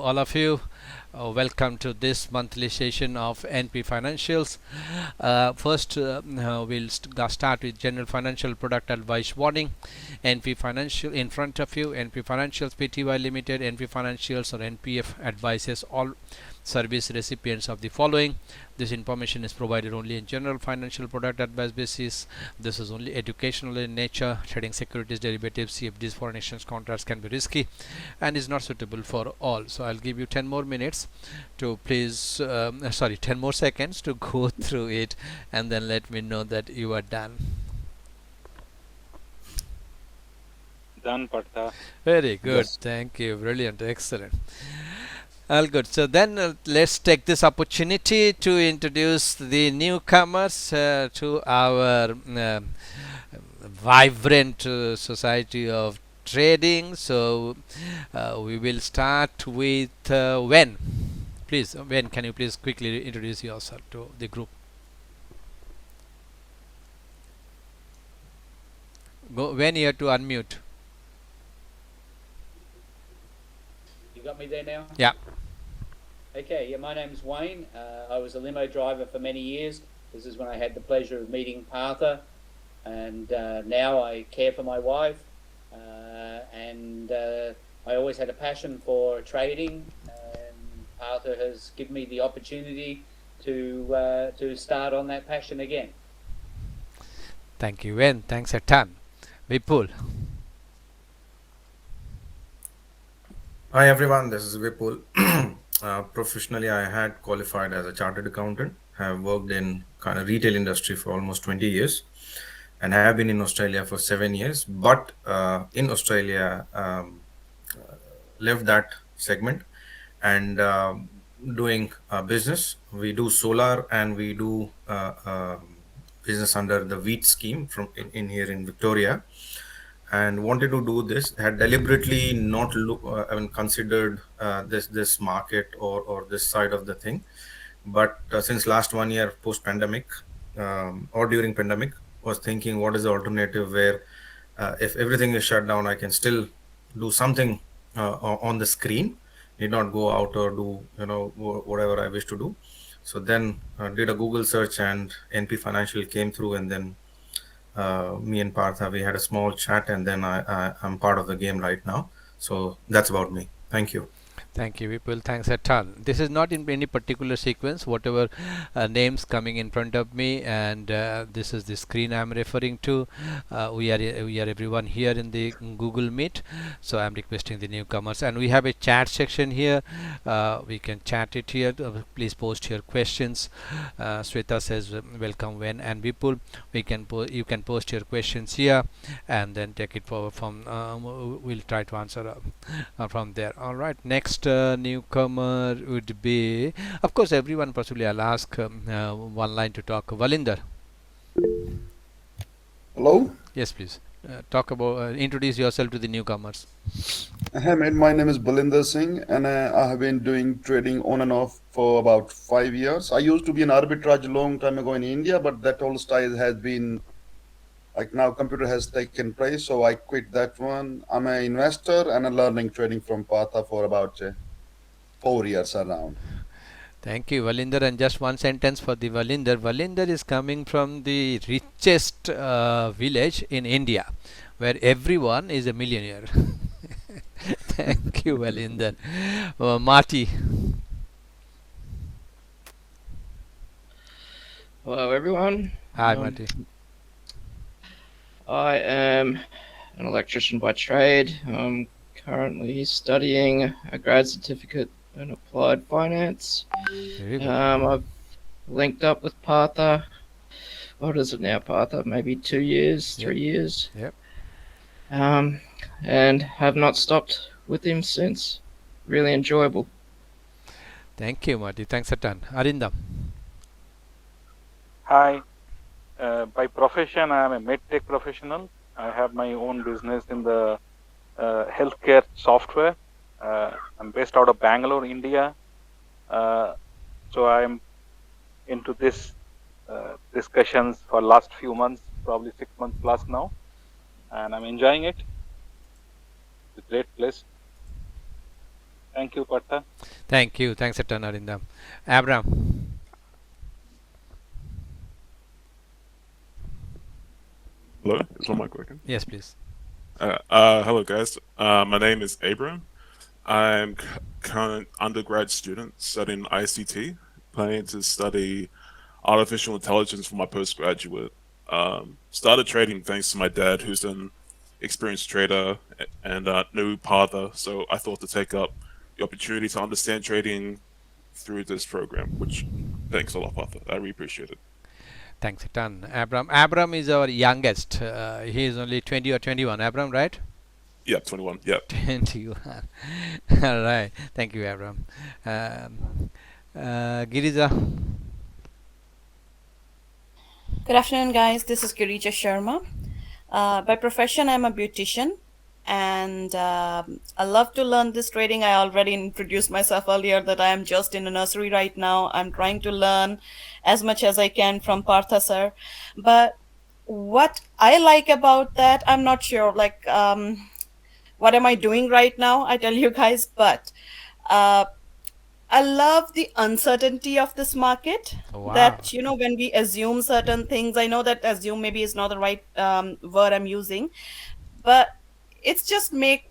all of you. Welcome to this monthly session of NP Financials. First, we'll start with general financial product advice warning. NP Financial in front of you. NP Financials Pty Limited. NP Financials or NPF advises all service recipients of the following. This information is provided only in general financial product advice basis. This is only educational in nature. Trading securities, derivatives, CFDs, foreign exchange contracts can be risky and is not suitable for all. So I'll give you 10 more minutes to 10 more seconds to go through it, and then let me know that you are done. Done, Partha. Very good. Yes. Thank you. Brilliant. Excellent. All good. So then let's take this opportunity to introduce the newcomers to our vibrant society of trading. So we will start with Wen. Please, Wen, can you please quickly introduce yourself to the group? Go, Wen, you have to unmute. You got me there now? Yeah. Okay, yeah, my name's Wayne. I was a limo driver for many years. This is when I had the pleasure of meeting Partha, and now I care for my wife, and I always had a passion for trading, and Partha has given me the opportunity to start on that passion again. Thank you, Wen. Thanks a ton. Vipul. Hi everyone, this is Vipul. Professionally, I had qualified as a chartered accountant. Have worked in kind of retail industry for almost 20 years, and I have been in Australia for 7 years. But in Australia, left that segment and doing business. We do solar and we do business under the wheat scheme from in here in Victoria. And wanted to do this, had deliberately not considered this market or this side of the thing, but since last 1 year post pandemic or during pandemic, was thinking what is the alternative where if everything is shut down, I can still do something on the screen, need not go out or do whatever I wish to do. So then did a Google search and NP Financial came through, and then me and Partha, we had a small chat, and then I'm part of the game right now. So that's about me. Thank you. Thank you, Vipul. Thanks a ton. This is not in any particular sequence, whatever names coming in front of me, and this is the screen I'm referring to. We are everyone here in the Google Meet, so I'm requesting the newcomers, and we have a chat section here. We can chat it here. Please post your questions. Sweta says welcome, Wen and Vipul. You can post your questions here, and then take it forward from. We'll try to answer from there. All right. Next newcomer would be, of course, everyone possibly. I'll ask one line to talk. Valinder. Hello. Yes, please. Talk about. Introduce yourself to the newcomers. Hey, mate. My name is Balinder Singh, and I have been doing trading on and off for about 5 years. I used to be an arbitrage a long time ago in India, but that whole style has been like now computer has taken place, so I quit that one. I'm an investor and I'm learning trading from Partha for about 4 years around. Thank you, Valinder. And just one sentence for the Valinder. Valinder is coming from the richest village in India, where everyone is a millionaire. Thank you, Valinder. Marty. Hello, everyone. Hi, Marty. I am an electrician by trade. I'm currently studying a grad certificate in applied finance. Very good. I've linked up with Partha. What is it now, Partha? Maybe 2 years, 3 years. Yep. And have not stopped with him since. Really enjoyable. Thank you, Marty. Thanks a ton. Arindam. Hi. By profession, I am a medtech professional. I have my own business in the healthcare software. I'm based out of Bangalore, India. So I'm into this discussions for last few months, probably 6 months plus now, and I'm enjoying it. It's a great place. Thank you, Patta. Thank you. Thanks a ton, Arindam. Abraham. Hello, is my mic working? Yes, please. Hello, guys. My name is Abram. I'm current undergrad student studying ICT, planning to study artificial intelligence for my postgraduate. Started trading thanks to my dad, who's an experienced trader and new Partha. So I thought to take up the opportunity to understand trading through this program, which thanks a lot, Partha. I really appreciate it. Thanks a ton. Abram is our youngest. He is only 20 or 21. Abram, right? Yeah, 21. Yeah. 21. All right. Thank you, Abram. Girija. Good afternoon, guys. This is Girija Sharma. By profession, I'm a beautician, and I love to learn this trading. I already introduced myself earlier that I am just in a nursery right now. I'm trying to learn as much as I can from Partha sir. But what I like about that, I'm not sure. Like, what am I doing right now? I tell you guys, but uh, I love the uncertainty of this market. Wow. That, when we assume certain things, I know that assume maybe is not the right word I'm using, but it's just make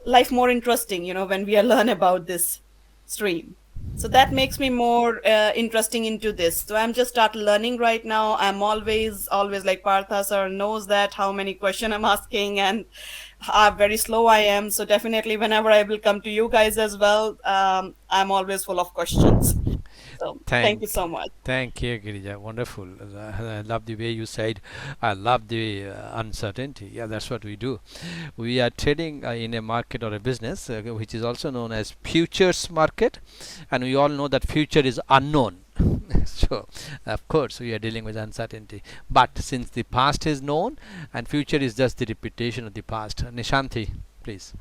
life more interesting, when we learn about this stream. So that makes me more interesting into this. So I'm just start learning right now. I'm always like Partha sir knows that how many question I'm asking and how very slow I am. So definitely whenever I will come to you guys as well, I'm always full of questions. So thank you so much. Thank you, Girija. Wonderful. I love the way you said. I love the uncertainty. Yeah, that's what we do. We are trading in a market or a business which is also known as futures market, and we all know that future is unknown. So, of course, we are dealing with uncertainty. But since the past is known and future is just the repetition of the past. Nishanti, please.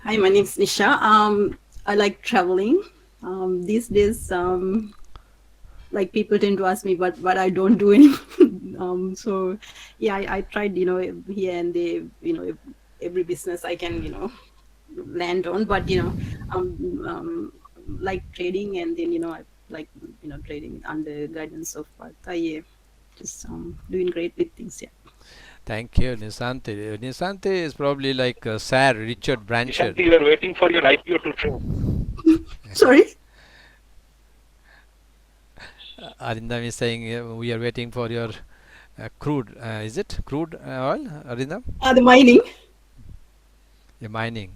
Hi, my name is Nisha. I like traveling. These days, like people tend to ask me what I don't do anymore. So yeah, I tried, here and there, every business I can, land on, but like trading, and then I like trading under guidance of Partha. Yeah, just doing great with things. Yeah. Thank you, Nisanti. Nisanti is probably like Sir Richard Branson. Nishanti, we are waiting for your IPO to trade. Sorry. Arindam is saying we are waiting for your crude. Is it crude oil, Arindam? The mining. Yeah, mining.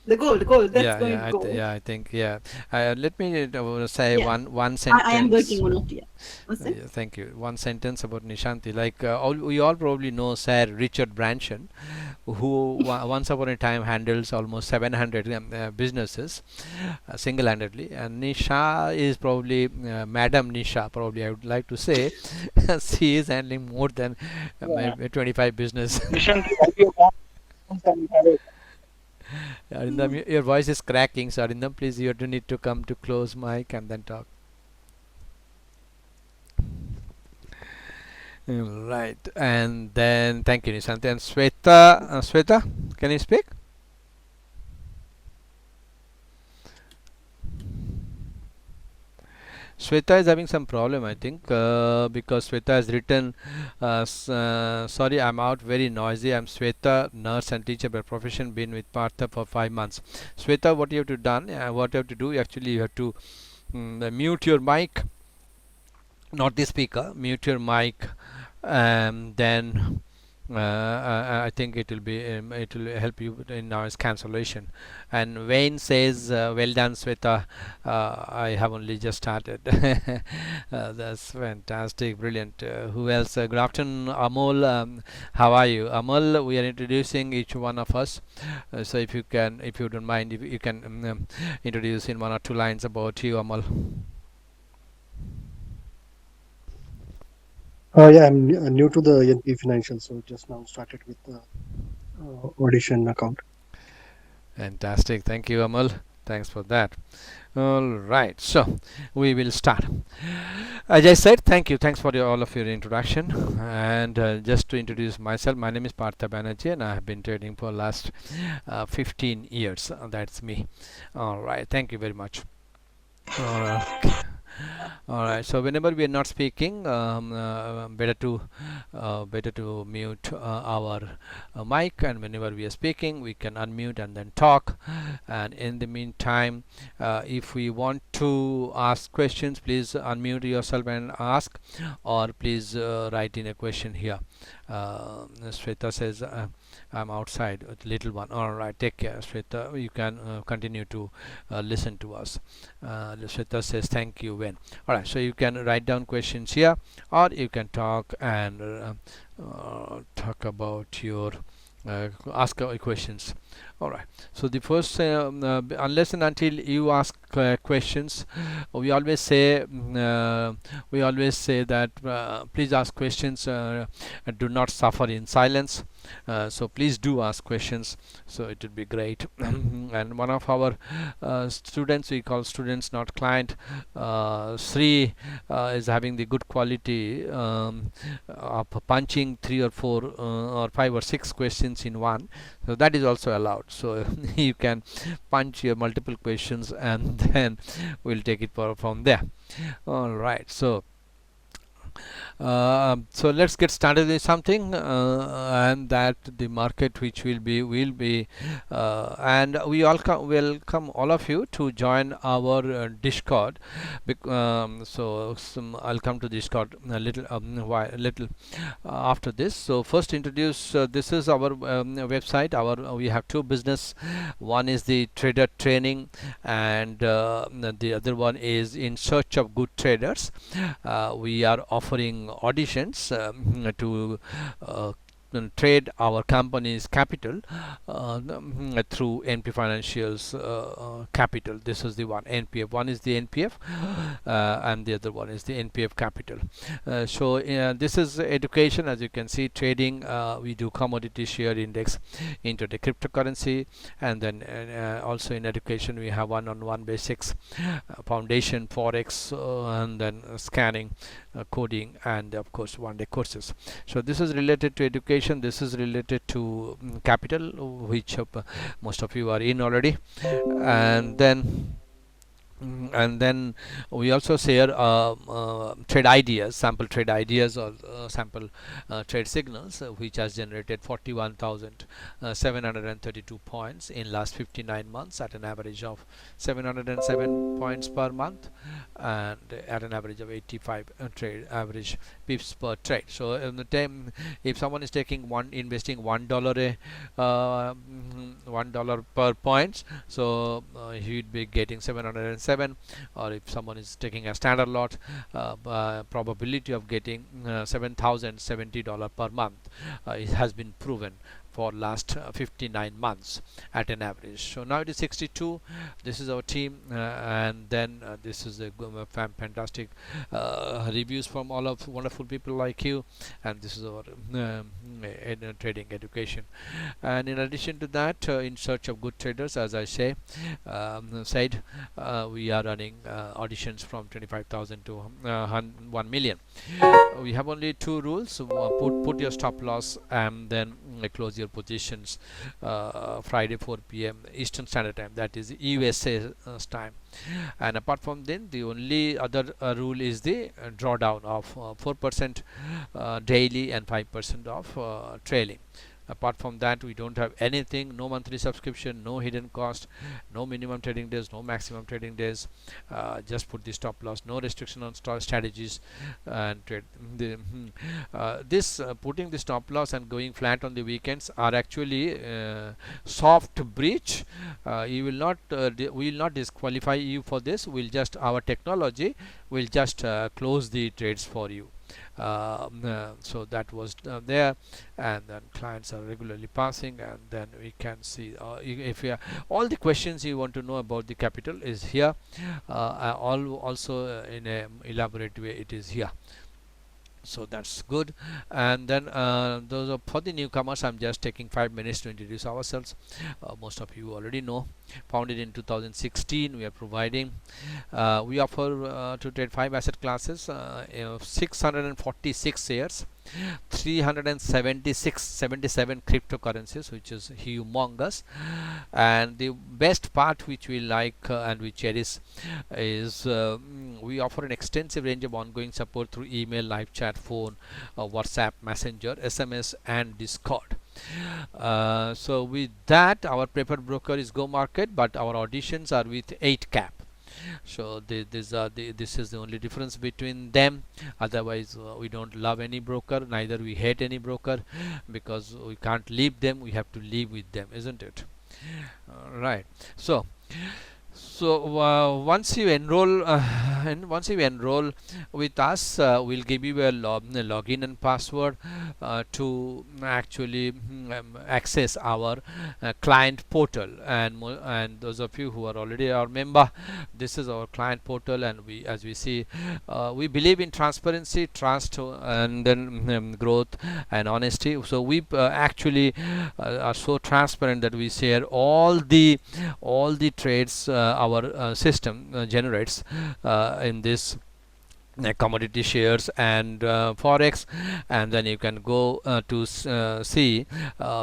The gold. That's going to go. I think. Let me say Yeah. one sentence. I am working on it. Yeah. What's that? Yeah, thank you. One sentence about Nishanti. Like we all probably know Sir Richard Branson, who once upon a time handles almost 700 businesses single-handedly. And Nisha is probably Madam Nisha. Probably I would like to say she is handling more than maybe 25 business. Nishanti, IPO Arindam, your voice is cracking. So Arindam, please, you need to come to close mic and then talk. Right, and then thank you, Nishanti. And Sweta, can you speak? Sweta is having some problem, I think, because Sweta has written, sorry, I'm out, very noisy. I'm Sweta, nurse and teacher by profession, been with Partha for 5 months. Sweta, what you have to done, what you have to do, actually you have to mute your mic, not the speaker, mute your mic, and then I think it will help you in noise cancellation. And Wayne says, well done, Sweta. I have only just started. That's fantastic, brilliant. Who else? Good afternoon, Amol. How are you, Amol? We are introducing each one of us. So if you don't mind, if you can introduce in 1 or 2 lines about you, Amol. Yeah, I'm new to the N P Financials, so just now started with the audition account. Fantastic, thank you, Amal. Thanks for that. All right, so we will start. As I said, thanks for all of your introduction. And just to introduce myself, my name is Partha Banerjee, and I have been trading for last 15 years. That's me. All right, thank you very much. Okay. All right. So whenever we are not speaking, better to mute our mic, and whenever we are speaking, we can unmute and then talk. And in the meantime, if we want to ask questions, please unmute yourself and ask, or please write in a question here. Shweta says, I'm outside with little one. All right, take care, Shweta. You can continue to listen to us. Shweta says, thank you, Wen. All right, so you can write down questions here, or you can talk and talk about your ask questions. All right, so the first unless and until you ask questions, we always say that please ask questions, and do not suffer in silence. So please do ask questions, so it would be great. And one of our students, we call students not client, Sri, is having the good quality of punching 3 or 4 or 5 or 6 questions in one, so that is also allowed. So you can punch your multiple questions, and then we'll take it from there. All right, so let's get started with something, and that the market which will be and we welcome all of you to join our Discord. So I'll come to Discord a little after this. So first introduce, this is our website. We have two business. One is the trader training, and the other one is in search of good traders. We are offering auditions to trade our company's capital through NP Financials Capital. This is the one, NPF. One is the NPF, and the other one is the NPF Capital. So this is education. As you can see, trading, we do commodity, share, index, intraday, cryptocurrency, and then also in education we have one-on-one basics, foundation, forex, and then scanning, coding, and of course one-day courses. So this is related to education. This is related to capital, which most of you are in already. And then we also share trade ideas, sample trade ideas, or sample trade signals, which has generated 41,732 points in last 59 months at an average of 707 points per month, and at an average of 85 trade average pips per trade. So in the time, if someone is investing $1 $1 per points, so he would be getting 707. Or if someone is taking a standard lot, probability of getting $7,070 per month, it has been proven for last 59 months at an average. So now it is 62. This is our team, and then this is a fantastic reviews from all of wonderful people like you, and this is our trading education. And in addition to that, in search of good traders, as I said, we are running auditions from 25,000 to 1 million. We have only two rules. Put your stop loss, and then close your positions Friday 4 p.m. Eastern Standard Time, that is USA time. And apart from then, the only other rule is the drawdown of 4% daily and 5% of trailing. Apart from that, we don't have anything. No monthly subscription, no hidden cost, no minimum trading days, no maximum trading days. Just put the stop loss, no restriction on strategies, and trade. This putting the stop loss and going flat on the weekends are actually soft breach. We will not disqualify you for this. Our technology will just close the trades for you. So that was there, and then clients are regularly passing, and then we can see if all the questions you want to know about the capital is here, also in a elaborate way it is here. So that's good. And then those are for the newcomers. I'm just taking 5 minutes to introduce ourselves. Most of you already know. Founded in 2016, we are providing we offer to trade 5 asset classes, 646 shares, 377 cryptocurrencies, which is humongous. And the best part which we like and we cherish is we offer an extensive range of ongoing support through email, live chat, phone, WhatsApp, Messenger, SMS, and Discord. So with that, our preferred broker is Go Market, but our auditions are with 8 cap. So this is the only difference between them. Otherwise we don't love any broker, neither we hate any broker, because we can't leave them, we have to live with them, isn't it? Right. So once you enroll and once you enroll with us, we'll give you a login and password to actually access our client portal. And those of you who are already our member, this is our client portal. And we, as we see, we believe in transparency, trust, and then growth and honesty. So we actually are so transparent that we share all the trades our system generates in this commodity shares and forex. And then you can go to see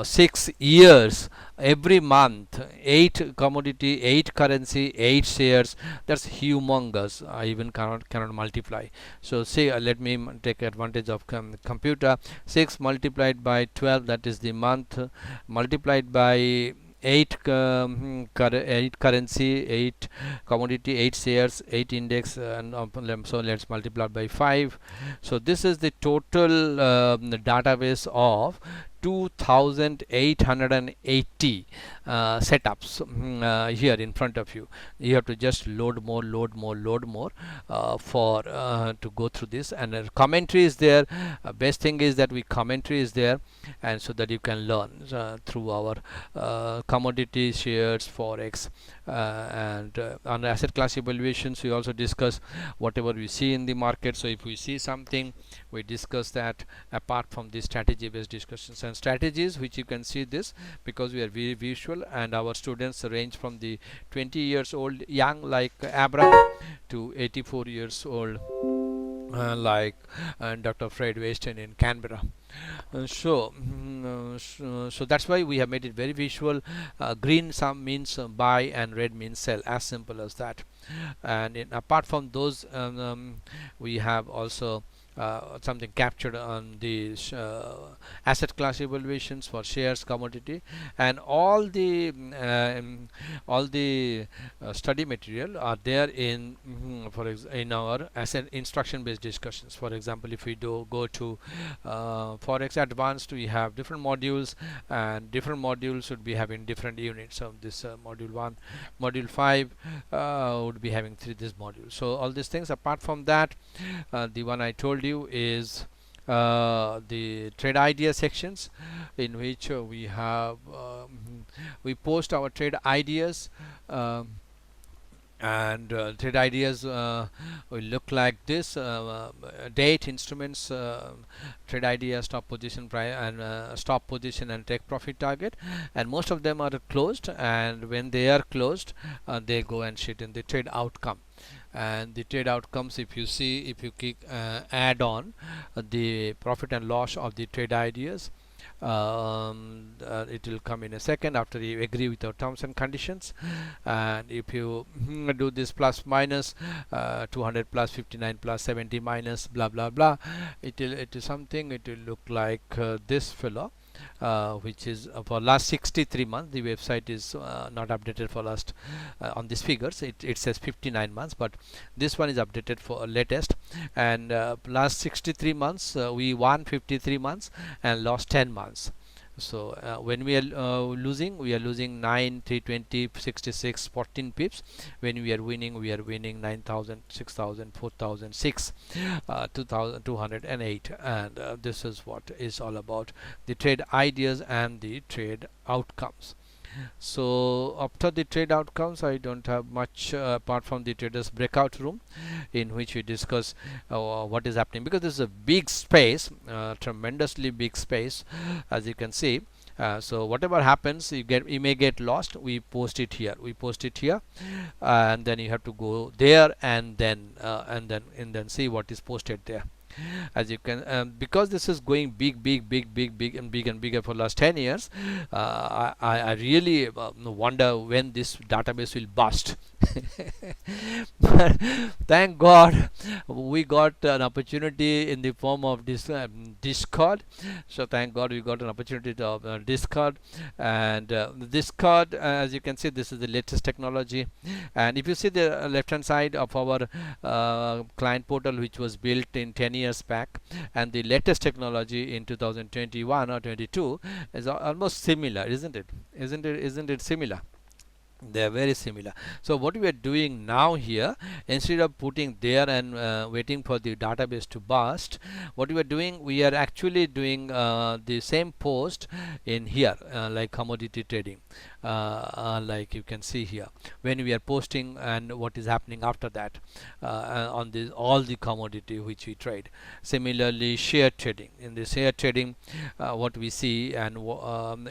6 years every month, 8 commodity, 8 currency, 8 shares. That's humongous. I even cannot multiply. So say let me take advantage of computer. 6 multiplied by 12, that is the month, multiplied by 8 8 currency, 8 commodity, 8 shares, 8 index, and so let's multiply by 5. So this is the total database of 2880 setups here in front of you. You have to just load more for to go through this. And commentary is there. Best thing is that commentary is there, and so that you can learn through our commodity, shares, forex, and on asset class evaluations we also discuss whatever we see in the market. So if we see something, we discuss that, apart from the strategy based discussions and strategies, which you can see this, because we are very visual, and our students range from the 20 years old young like Abram to 84 years old like Dr. Fred Weston in Canberra. So that's why we have made it very visual. Green sum means buy and red means sell, as simple as that. And apart from those, we have also something captured on the asset class evaluations for shares, commodity, and all the study material are there in in our asset instruction based discussions. For example, if we go to forex advanced, we have different modules, and different modules should be having different units. So this module 1, module 5 would be having this module. So all these things. Apart from that, the one I told you is the trade idea sections, in which we have we post our trade ideas, and trade ideas will look like this: date, instruments, trade idea, stop position, and stop position and take profit target. And most of them are closed, and when they are closed, they go and sit in the trade outcome. And the trade outcomes, if you see, if you click add on the profit and loss of the trade ideas, it will come in a second after you agree with our terms and conditions. And if you do this plus minus 200 plus 59 plus 70 minus blah blah blah, it is something, it will look like this fellow, which is for last 63 months. The website is not updated for last on these figures. It says 59 months, but this one is updated for latest. And last 63 months we won 53 months and lost 10 months. So when we are losing, we are losing 9, 320, 66, 14 pips. When we are winning 9,000, 6,000, 4,000, 6, 2,208. And this is what is all about the trade ideas and the trade outcomes. So after the trade outcomes, I don't have much apart from the traders breakout room, in which we discuss what is happening, because this is a big space, tremendously big space, as you can see. So whatever happens, you may get lost. We post it here, and then you have to go there, and then see what is posted there. As you can, because this is going big and bigger for last 10 years. I really wonder when this database will bust. But thank God we got an opportunity in the form of this Discord. So thank God we got an opportunity to Discord. And Discord, as you can see, this is the latest technology. And if you see the left hand side of our client portal, which was built in 10 years back, and the latest technology in 2021 or 22, is almost similar, isn't it? Isn't it similar? They are very similar. So what we are doing now here, instead of putting there and waiting for the database to burst, what we are doing, we are actually doing the same post in here, like commodity trading, like you can see here, when we are posting, and what is happening after that on this all the commodity which we trade. Similarly, share trading. In the share trading, what we see, and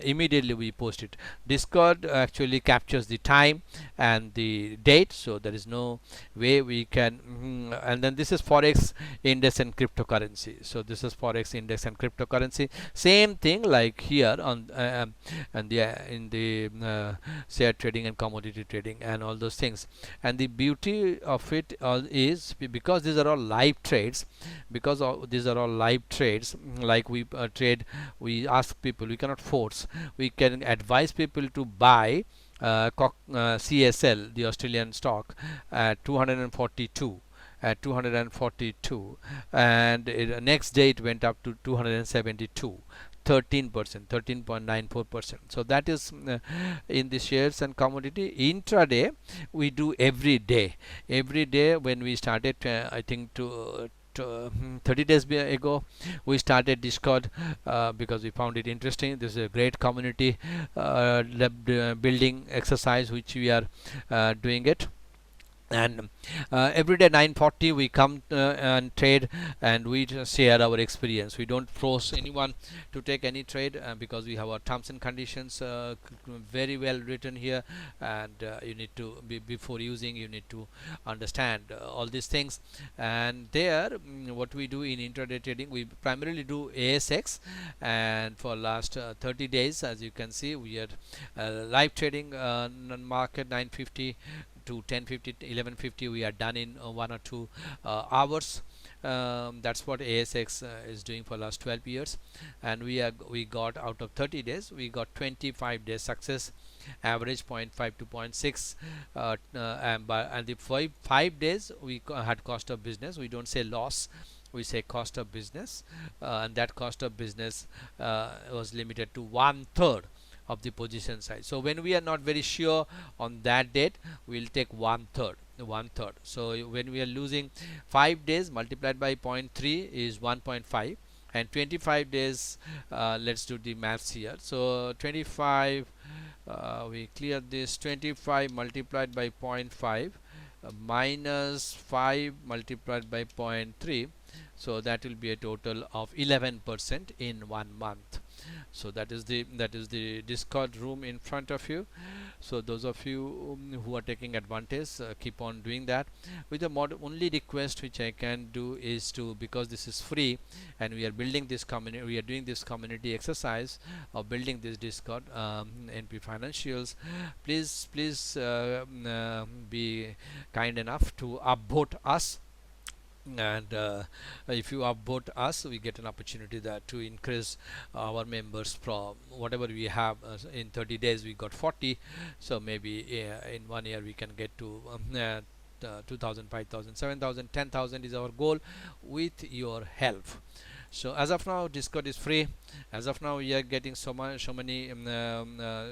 immediately we post it. Discord actually captures the time and the date, so there is no way we can and then this is Forex index and cryptocurrency. So this is Forex index and cryptocurrency, same thing like here on and the in the share trading and commodity trading and all those things. And the beauty of it is, because these are all live trades, like we trade, we ask people, we cannot force, we can advise people to buy CSL, the Australian stock, at 242, and next day it went up to 272, 13%, 13.94%. So that is in the shares and commodity. Intraday we do every day. When we started, I think 30 days ago, we started Discord because we found it interesting. This is a great community building exercise which we are doing it. And every day 9:40 we come and trade, and we just share our experience. We don't force anyone to take any trade because we have our terms and conditions very well written here, and you need to before using, you need to understand all these things. And there, what we do in intraday trading, we primarily do ASX, and for last 30 days, as you can see, we are live trading market 9:50 to 10:50, 11:50. We are done in 1 or 2 hours. That's what ASX is doing for last 12 years. And we got, out of 30 days, we got 25 days success, average 0.5 to 0.6, and the 5 days we had cost of business. We don't say loss, we say cost of business, and that cost of business was limited to 1/3 of the position size. So when we are not very sure on that date, we'll take 1/3. So when we are losing 5 days, multiplied by 0.3 is 1.5, and 25 days, let's do the maths here. So 25, we clear this, 25 multiplied by 0.5 minus 5 multiplied by 0.3, so that will be a total of 11% in 1 month. So that is the Discord room in front of you. So those of you who are taking advantage, keep on doing that. With the only request which I can do is to, because this is free and we are building this community, we are doing this community exercise of building this Discord, NP Financials, please be kind enough to upvote us. And if you upvote us, we get an opportunity that to increase our members from whatever we have. In 30 days we got 40, so maybe in 1 year we can get to 2,000, 5,000, 7,000, 10,000 is our goal with your help. So as of now, Discord is free. As of now, we are getting so many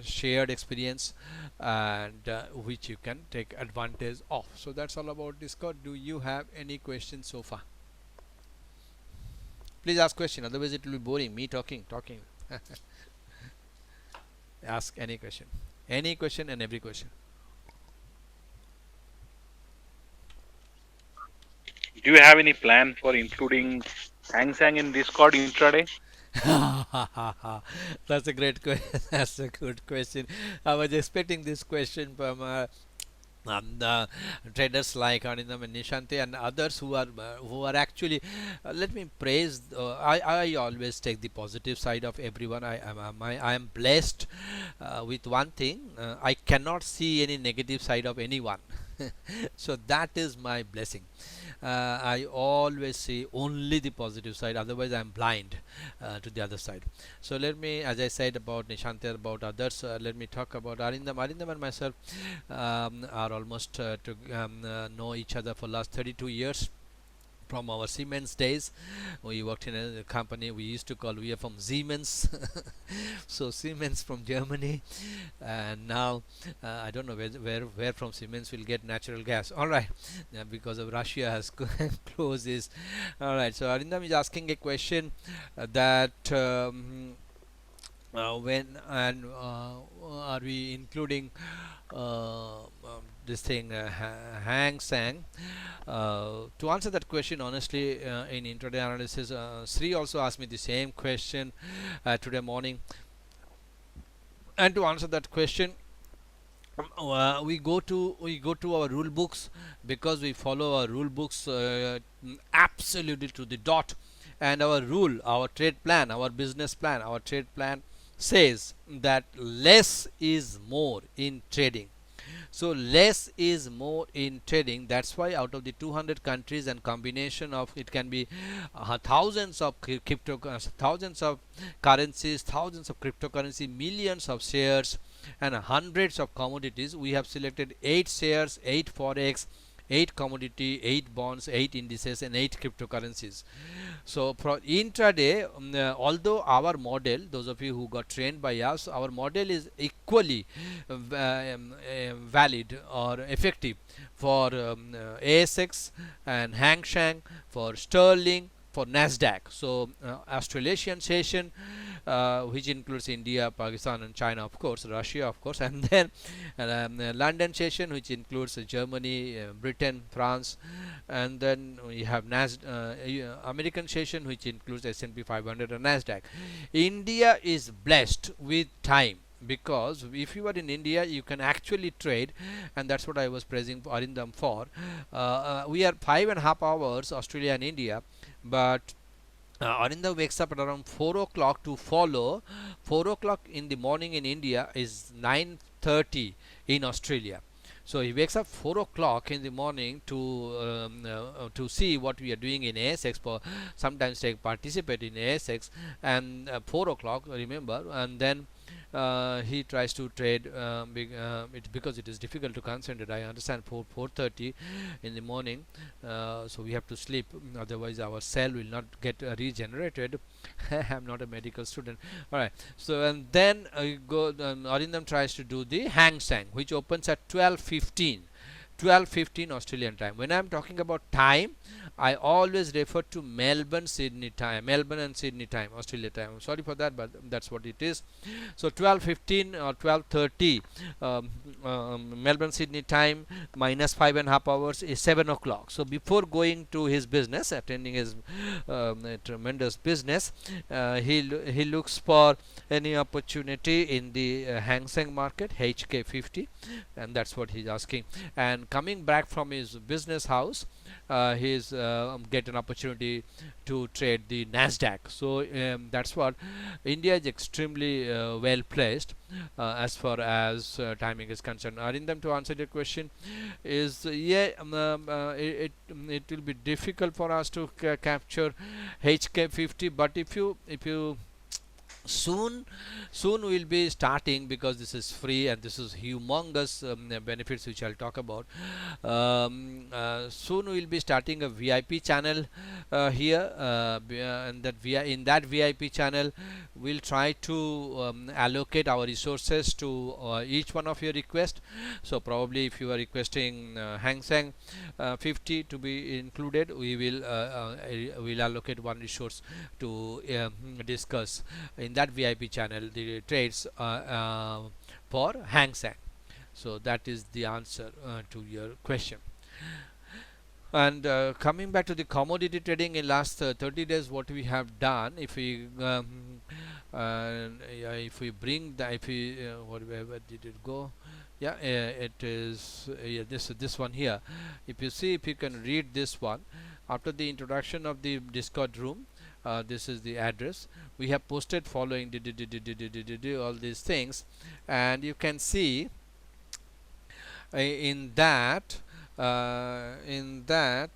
shared experience, and which you can take advantage of. So that's all about Discord. Do you have any questions so far? Please ask question, otherwise it will be boring me talking. Ask any question. Any question and every question. Do you have any plan for including Hang Seng in Discord intraday? That's a great question. That's a good question. I was expecting this question from traders like Anindam and Nishanti and others who are actually let me praise I always take the positive side of everyone. I am blessed with one thing. I cannot see any negative side of anyone. So that is my blessing. I always see only the positive side, otherwise I'm blind to the other side. So let me, as I said about Nishanti, about others, let me talk about Arindam and myself are almost to know each other for last 32 years from our Siemens days. We worked in a company we used to call, we are from Siemens. So Siemens from Germany, and now I don't know where from Siemens will get natural gas. All right, because of Russia has closed this. All right, so Arindam is asking a question that when and are we including this thing Hang Seng? To answer that question honestly, in intraday analysis, Sri also asked me the same question today morning, and to answer that question, we go to our rule books, because we follow our rule books absolutely to the dot. And our rule, our trade plan, our business plan, our trade plan says that less is more in trading. So less is more in trading. That's why out of the 200 countries and combination of, it can be thousands of thousands of currencies, thousands of cryptocurrency, millions of shares, and hundreds of commodities, we have selected 8 shares, 8 forex, 8 commodity, 8 bonds, 8 indices, and 8 cryptocurrencies. So for intraday, although our model, those of you who got trained by us, our model is equally valid or effective for ASX and Hang Seng, for Sterling, for Nasdaq. So Australasian session, which includes India, Pakistan, and China, of course, Russia, of course, and then London session, which includes Germany, Britain, France, and then we have American session, which includes S&P 500 and Nasdaq. India is blessed with time, because if you are in India, you can actually trade, and that's what I was praising Arindam for. We are 5.5 hours Australia and India, but Arindam wakes up at around 4 o'clock to follow. 4 o'clock in the morning in India is 9:30 in Australia. So he wakes up 4 o'clock in the morning to see what we are doing in ASX. For sometimes take participate in ASX, and 4 o'clock, remember, and then he tries to trade. Because it is difficult to concentrate. I understand 4:30 in the morning, so we have to sleep. Otherwise, our cell will not get regenerated. I'm not a medical student. All right. So and then Arindam tries to do the Hang Seng, which opens at 12:15. 12:15 Australian time. When I'm talking about time, I always refer to Melbourne, Sydney time, Melbourne and Sydney time, Australia time. I'm sorry for that, but that's what it is. So 12:15 or 12:30 Melbourne, Sydney time, minus 5.5 hours is 7 o'clock. So before going to his business, attending his tremendous business, he looks for any opportunity in the Hang Seng market, HK50, and that's what he's asking. And coming back from his business house, he's get an opportunity to trade the Nasdaq. So that's what India is extremely well placed as far as timing is concerned. Arindam, to answer your question, is it will be difficult for us to capture HK50, but if you soon we'll be starting, because this is free and this is humongous benefits which I'll talk about. Soon we'll be starting a VIP channel here, and in that VIP channel we'll try to allocate our resources to each one of your requests. So probably if you are requesting Hang Seng 50 to be included, we will allocate one resource to discuss in that VIP channel the trades for Hang Seng. So that is the answer to your question. And coming back to the commodity trading in last 30 days, what we have done, if we yeah, if we bring the, if we where did it go? Yeah, it is yeah, this one here. If you see, if you can read this one, after the introduction of the Discord room, this is the address. We have posted following all these things, and you can see in that in that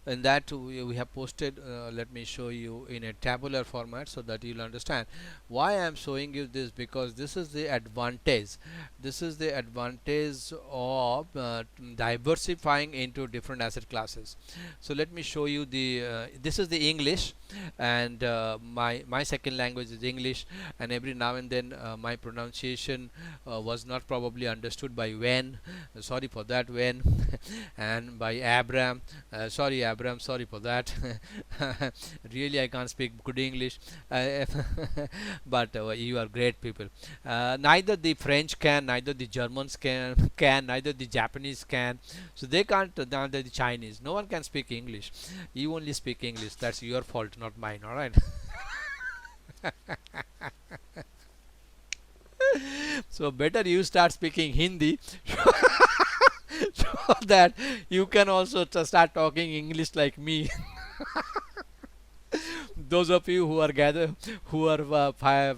in that we have posted, let me show you in a tabular format so that you'll understand why I am showing you this, because this is the advantage, of diversifying into different asset classes. So let me show you the this is the English, and my second language is English, and every now and then my pronunciation was not probably understood by Wen, sorry for that Wen, and by Abram, sorry Abram, sorry for that. Really I can't speak good English, but you are great people. Neither the French can, neither the Germans can, neither the Japanese can, so they can't, neither the Chinese, no one can speak English. You only speak English, that's your fault, not mine, alright? So better you start speaking Hindi so that you can also start talking English like me. Those of you who are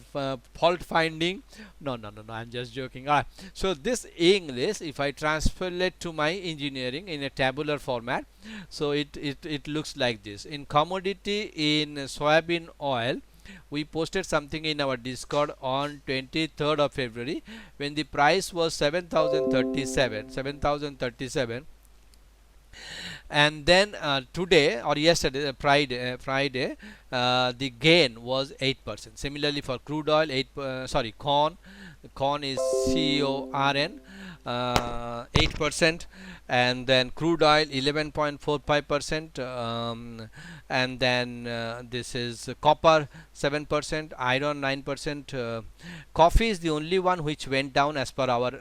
fault finding, no, I'm just joking. So this English, if I transfer it to my engineering in a tabular format, so it looks like this. In commodity, in soybean oil, we posted something in our Discord on 23rd of February when the price was 7037, and then today or yesterday, Friday, the gain was 8%. Similarly for crude oil, corn is CORN, 8%, and then crude oil 11.45%, and then this is copper 7%, iron 9%. Coffee is the only one which went down as per our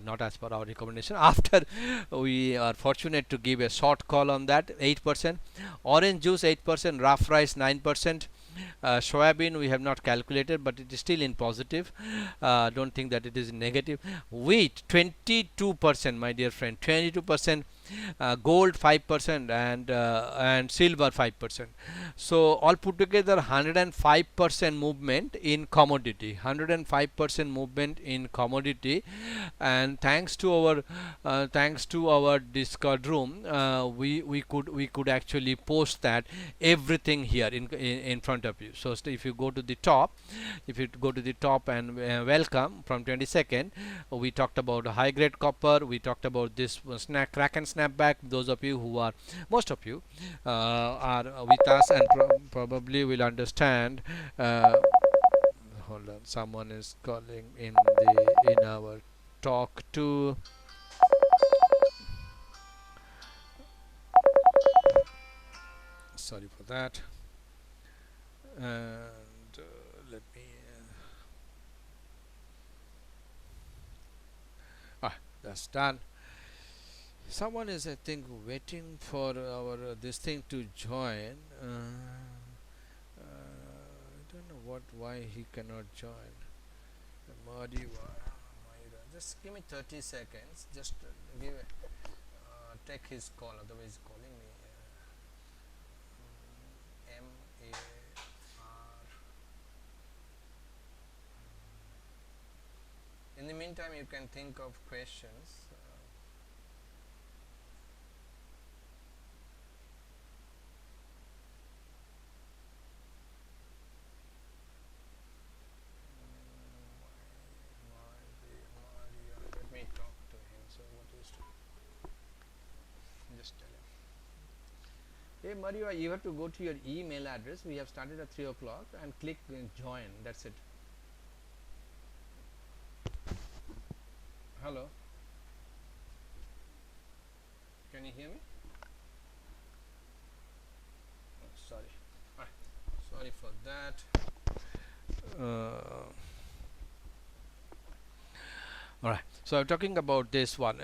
not as per our recommendation, after we are fortunate to give a short call on that, 8%. Orange juice 8%, rough rice 9%. Soybean we have not calculated, but it is still in positive. Don't think that it is negative. Wheat 22%, my dear friend, 22%. Gold 5%, and silver 5%. So all put together 105% movement in commodity, 105% movement in commodity. And thanks to our Discord room, we could actually post that everything here in front of you. So if you go to the top, and welcome from 22nd, we talked about high grade copper, we talked about this crack and snapback. Those of you who are, most of you are with us and probably will understand. Hold on, someone is calling in our talk to. Sorry for that. And let me that's done. Someone is, I think, waiting for our this thing to join. I don't know why he cannot join. Just give me 30 seconds. Just take his call. Otherwise, he's calling me. MAR. In the meantime, you can think of questions. Let me talk to him. So what is to just tell him? Hey Mario, you have to go to your email address. We have started at 3 o'clock and click join. That's it. Hello. Can you hear me? Oh, sorry. Sorry for that. All right. So I'm talking about this one,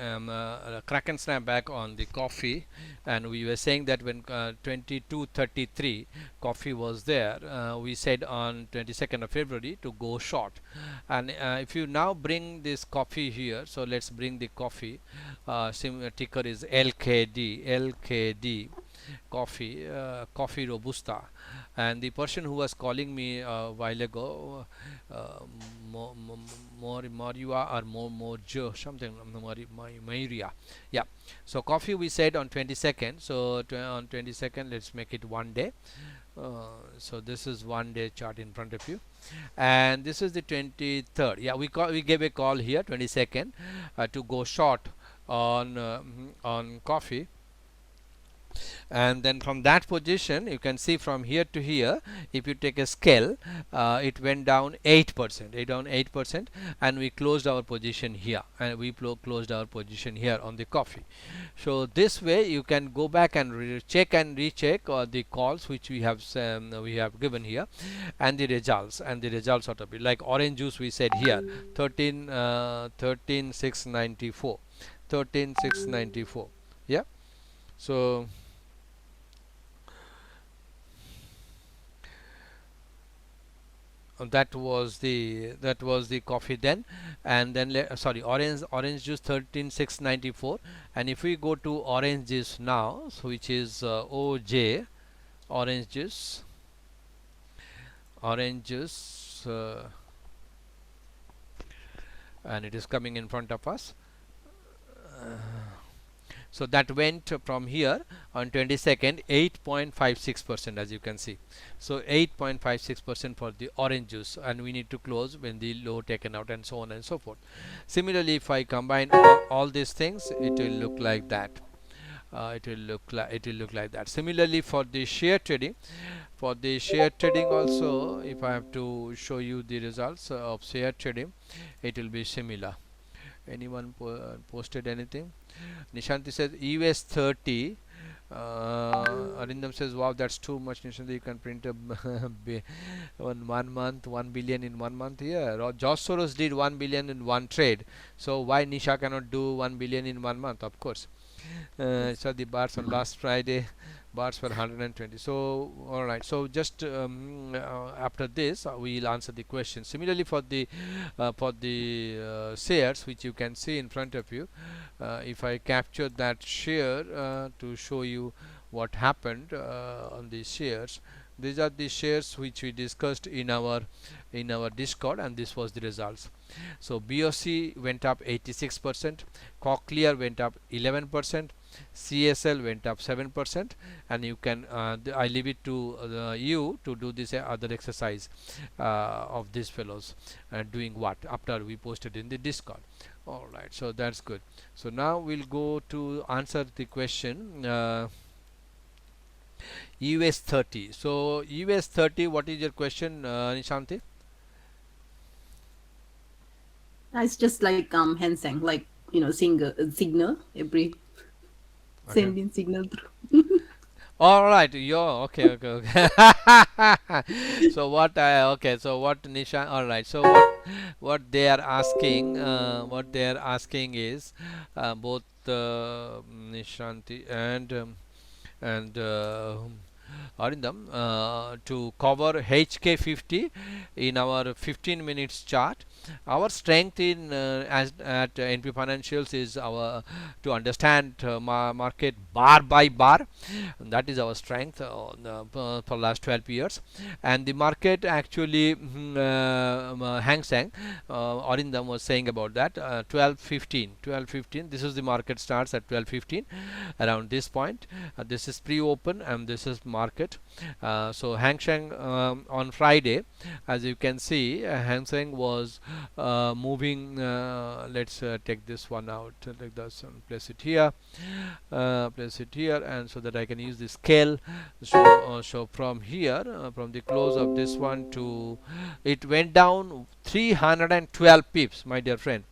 crack and snap back on the coffee, and we were saying that when 22.33 coffee was there, we said on 22nd of February to go short. And if you now bring this coffee here, so let's bring the coffee. Ticker is LKD coffee robusta. And the person who was calling me a while ago, Moriwa or Mojo something, Maria, yeah. So coffee we said on 22nd, so on 22nd let's make it 1 day. So this is 1 day chart in front of you, and this is the 23rd. Yeah, we gave a call here 22nd to go short on coffee. And then from that position you can see from here to here, if you take a scale, it went down 8%, and we closed our position here, and we closed our position here on the coffee. So this way you can go back and check and recheck the calls which we have given here, and the results ought to be like orange juice. We said here 13,694, yeah. So that was the coffee then. And then sorry, orange juice 13,694. And if we go to orange juice now, so which is OJ orange juice, and it is coming in front of us. So that went from here on 22nd 8.56%, as you can see. So 8.56% for the orange juice, and we need to close when the low taken out, and so on and so forth. Similarly, if I combine all these things, it will look like that. It will look like that. Similarly, for the share trading, also, if I have to show you the results of share trading, it will be similar. Anyone posted anything? Nishanti says US 30. Arindam says, wow, that's too much. Nishanti, you can print a 1 month 1 billion in 1 month. Yeah, George Soros did 1 billion in one trade, so why Nisha cannot do 1 billion in 1 month? Of course. So the bars on last Friday, bars were 120. So all right, so just after this we'll answer the question. Similarly, for the shares which you can see in front of you, if I capture that share to show you what happened on these shares, these are the shares which we discussed in our Discord, and this was the results. So BOC went up 86%, Cochlear went up 11%, CSL went up 7%, and you can I leave it to you to do this other exercise of these fellows doing what after we posted in the Discord. All right, so that's good. So now we'll go to answer the question. US 30. So US 30, what is your question, Nishanti? It's just like Hang Seng, like signal every sending signal through. All right, okay. So what Nisha, all right, so what they are asking, is both Nishanti and Arindam, to cover HK50 in our 15 minutes chart. Our strength in at NP Financials is our to understand market bar by bar. That is our strength for last 12 years. And the market actually Hang Seng, Arindam was saying about that, 12:15. This is the market starts at 12:15 around this point. This is pre-open and this is market. So Hang Seng on Friday, as you can see, Hang Seng was moving. Let's take this one out like this and place it here, and so that I can use the scale. So from here, from the close of this one to, it went down 312 pips, my dear friend.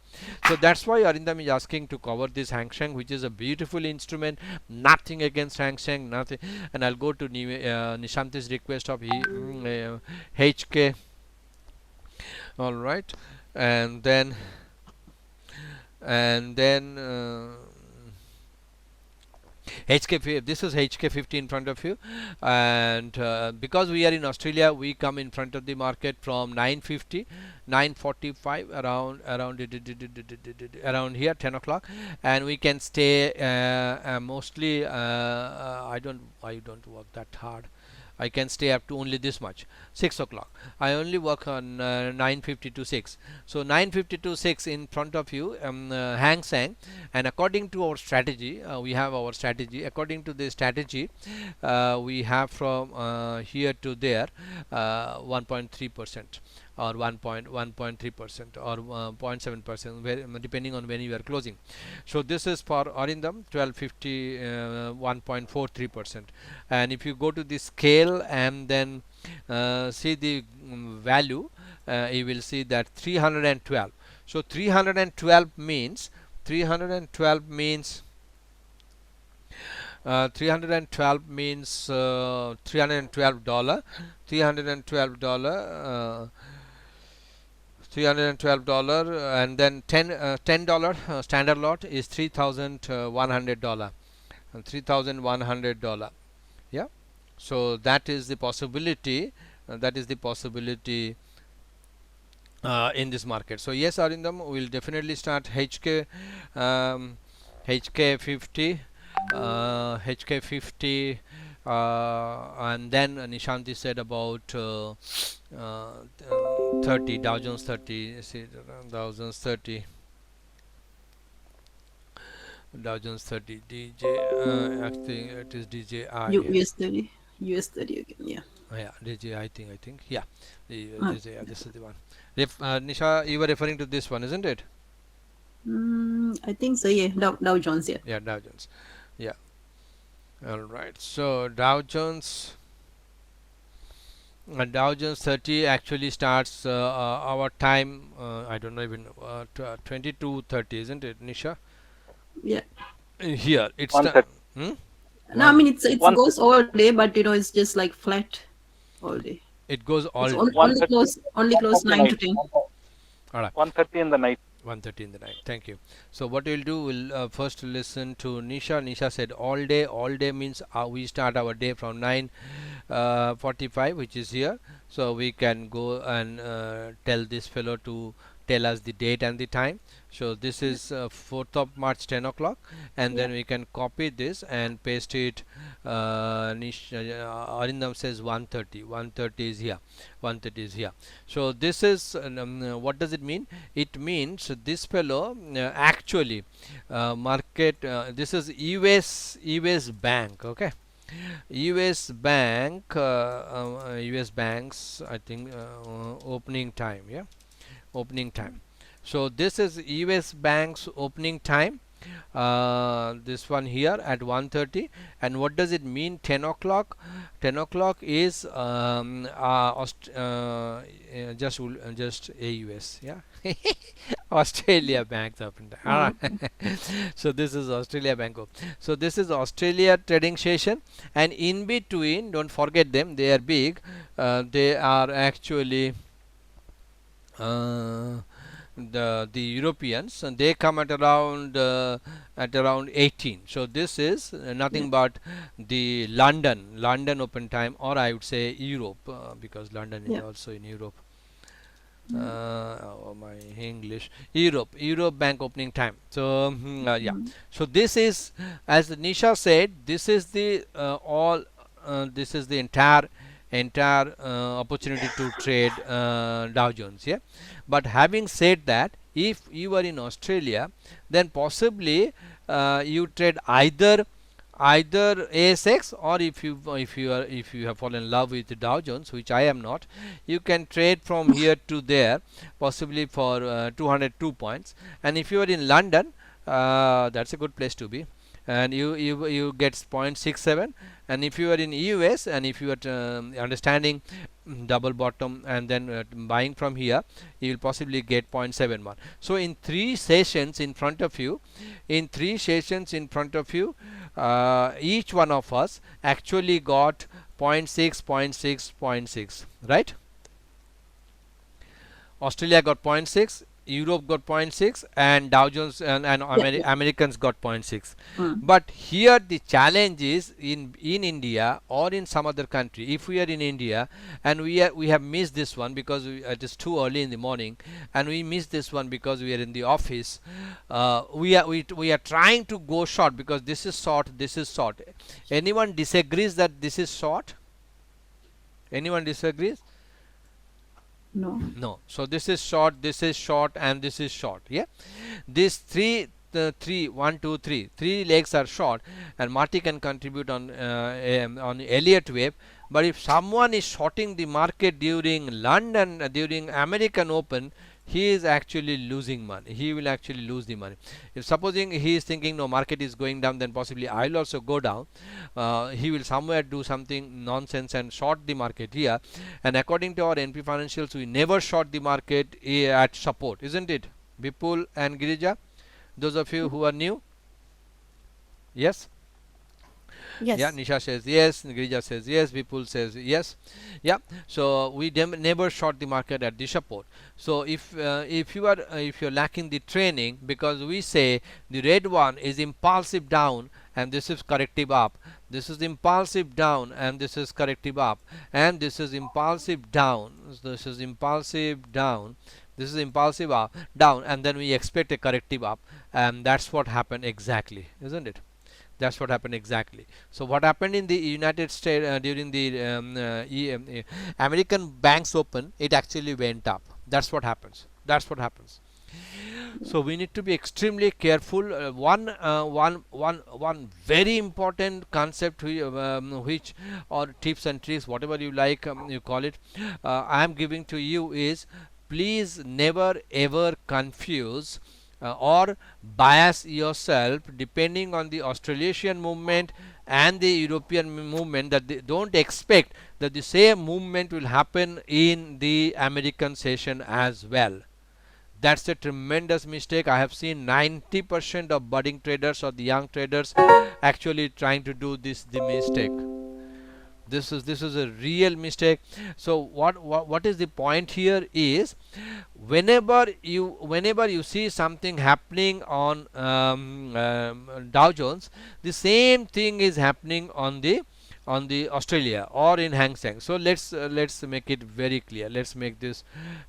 So that's why Arindam is asking to cover this Hang Seng, which is a beautiful instrument. Nothing against Hang Seng, nothing. And I'll go to Nishanti's request of HK. All right, and then and then this is HK50 in front of you, and because we are in Australia, we come in front of the market from 9:50, 9:45, around here, 10 o'clock, and we can stay mostly. I don't work that hard. I can stay up to only this much, 6 o'clock. I only work on 9:50 to 6. So 9:50 to 6 in front of you, Hang Seng, and according to our strategy, we have our strategy. According to the strategy, we have from here to there 1.3% or 1.3% or 0.7%, depending on when you are closing. So this is for Arindam 1250, 1.43%. And if you go to the scale and then see the value, you will see that 312. So 312 means 312 means 312 means $312, $312, and then $10 standard lot is $3,100, and $3,100. Yeah, so that is the possibility. In this market. So yes, Arindam, we will definitely start HK, HK50, HK50, and then Nishanti said about 30, Dow Jones 30, see, Dow Jones 30, Dow Jones 30, DJ, I think it is DJI. US 30 again, yeah. Yeah, DJI, I think, yeah, DJI, this is the one. Nisha, you were referring to this one, isn't it? I think so, yeah. Dow Jones, yeah. Yeah, Dow Jones. Yeah. All right. So Dow Jones 30 actually starts our time. I don't know, even 22:30, isn't it, Nisha? Yeah. Here it's 1:30. No, I mean it goes all day, but it's just like flat all day. It goes all day. Only close 9 to 10. All right. 1:30 in the night. 1:30 in the night. Thank you. So what we'll do, we'll first listen to Nisha. Nisha said all day. All day means we start our day from 9:45, which is here. So we can go and tell this fellow to tell us the date and the time. So this is 4th of March, 10 o'clock, and then we can copy this and paste it. Arindam says 1:30. 1:30 is here. 1:30 is here. So this is what does it mean? It means this fellow actually market. This is US bank. Okay. US bank, US banks, I think opening time, yeah, opening time. So this is US banks opening time, this one here at 1:30. And what does it mean? 10 o'clock. 10 o'clock is just AUS, yeah. Australia banks open time. So this is Australia bank open. So this is Australia trading session, and in between, don't forget them, they are big. They are actually the Europeans, and they come at around 18. So this is nothing but the London open time, or I would say Europe, because London is also in Europe. My English, Europe bank opening time. So yeah, so this is, as Nisha said, this is the this is the entire opportunity to trade Dow Jones, yeah. But having said that, if you are in Australia, then possibly you trade either ASX, or if you have fallen in love with the Dow Jones, which I am not, you can trade from here to there, possibly for 202 points. And if you are in London, that's a good place to be, and you get 0.67. And if you are in US, and if you are understanding double bottom and then buying from here, you will possibly get 0.71. So in 3 sessions in front of you, each one of us actually got 0.6, 0.6, 0.6, right? Australia got 0.6, Europe got 0.6 and Dow Jones and Yeah. Americans got 0.6. Mm. But here the challenge is in India or in some other country. If we are in India and we have missed this one because it is too early in the morning, and we missed this one because we are in the office, we are trying to go short because this is short, this is short. Anyone disagrees that this is short? Anyone disagrees? No. No. So this is short, this is short, and this is short. Yeah, these three legs are short, and Marty can contribute on Elliott wave. But if someone is shorting the market during London, during American Open, he is actually losing money. He will actually lose the money. If supposing he is thinking no, market is going down, then possibly I will also go down. He will somewhere do something nonsense and short the market here. And according to our NP Financials, we never short the market at support, isn't it? Vipul and Girija, those of you who are new, yes. Yeah, Yes. Nisha says yes, Girija says yes, Vipul says yes. Yeah, so we never short the market at the support. So if you're lacking the training, because we say the red one is impulsive down and this is corrective up, this is impulsive down and this is corrective up, and this is impulsive down, this is impulsive down, this is impulsive up, down, and then we expect a corrective up, and that's what happened exactly, isn't it? That's what happened exactly. So what happened in the United States during the American Banks Open, it actually went up. That's what happens. That's what happens. So we need to be extremely careful. One very important concept which or tips and tricks, whatever you like, you call it, I am giving to you is, please never ever confuse or bias yourself depending on the Australasian movement and the European movement, that they don't expect that the same movement will happen in the American session as well. That's a tremendous mistake. I have seen 90% of budding traders or the young traders actually trying to do the mistake. This is a real mistake. So what is the point here is, whenever you see something happening on Dow Jones, the same thing is happening on the Australia or in Hang Seng. So let's make it very clear. Let's make this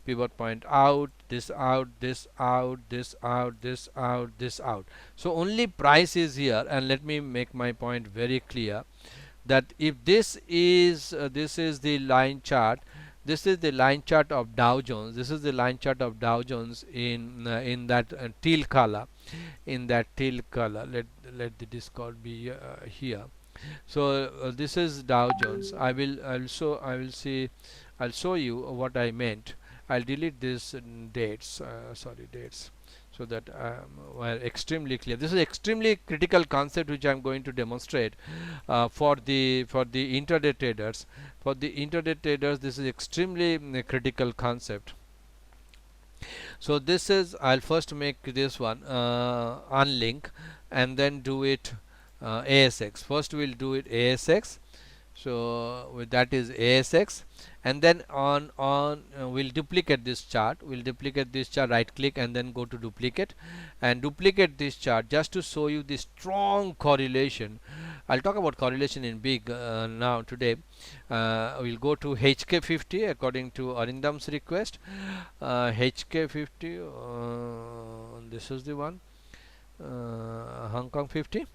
pivot point out, this out, this out, this out, this out, this out. So only price is here, and let me make my point very clear, that if this is the line chart, this is the line chart of Dow Jones, this is the line chart of Dow Jones in that teal color, in that teal color. Let the Discord be here. So this is Dow Jones. I'll show you what I meant. I'll delete this dates, sorry, dates, so that we're extremely clear. This is extremely critical concept which I'm going to demonstrate for the intraday traders. For the intraday traders, this is extremely critical concept. So this is, I'll first make this one unlink and then do it ASX. First we'll do it ASX. So with that is ASX, and then we'll duplicate this chart. We'll duplicate this chart, right click and then go to duplicate, and duplicate this chart just to show you the strong correlation. I'll talk about correlation in big now today. We'll go to HK50 according to Arindam's request. HK50, this is the one, Hong Kong 50.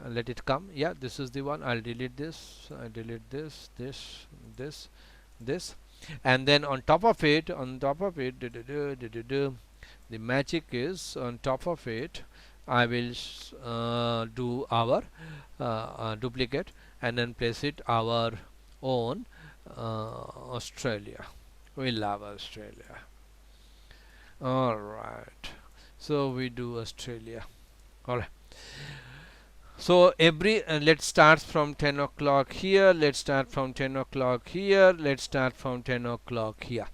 Let it come. Yeah, this is the one. I'll delete this. I delete this, and then on top of it, the magic is on top of it. I will do our duplicate and then place it our own Australia. We love Australia. All right. So we do Australia. All right. So every let's start from 10 o'clock here, let's start from 10 o'clock here, let's start from 10 o'clock here.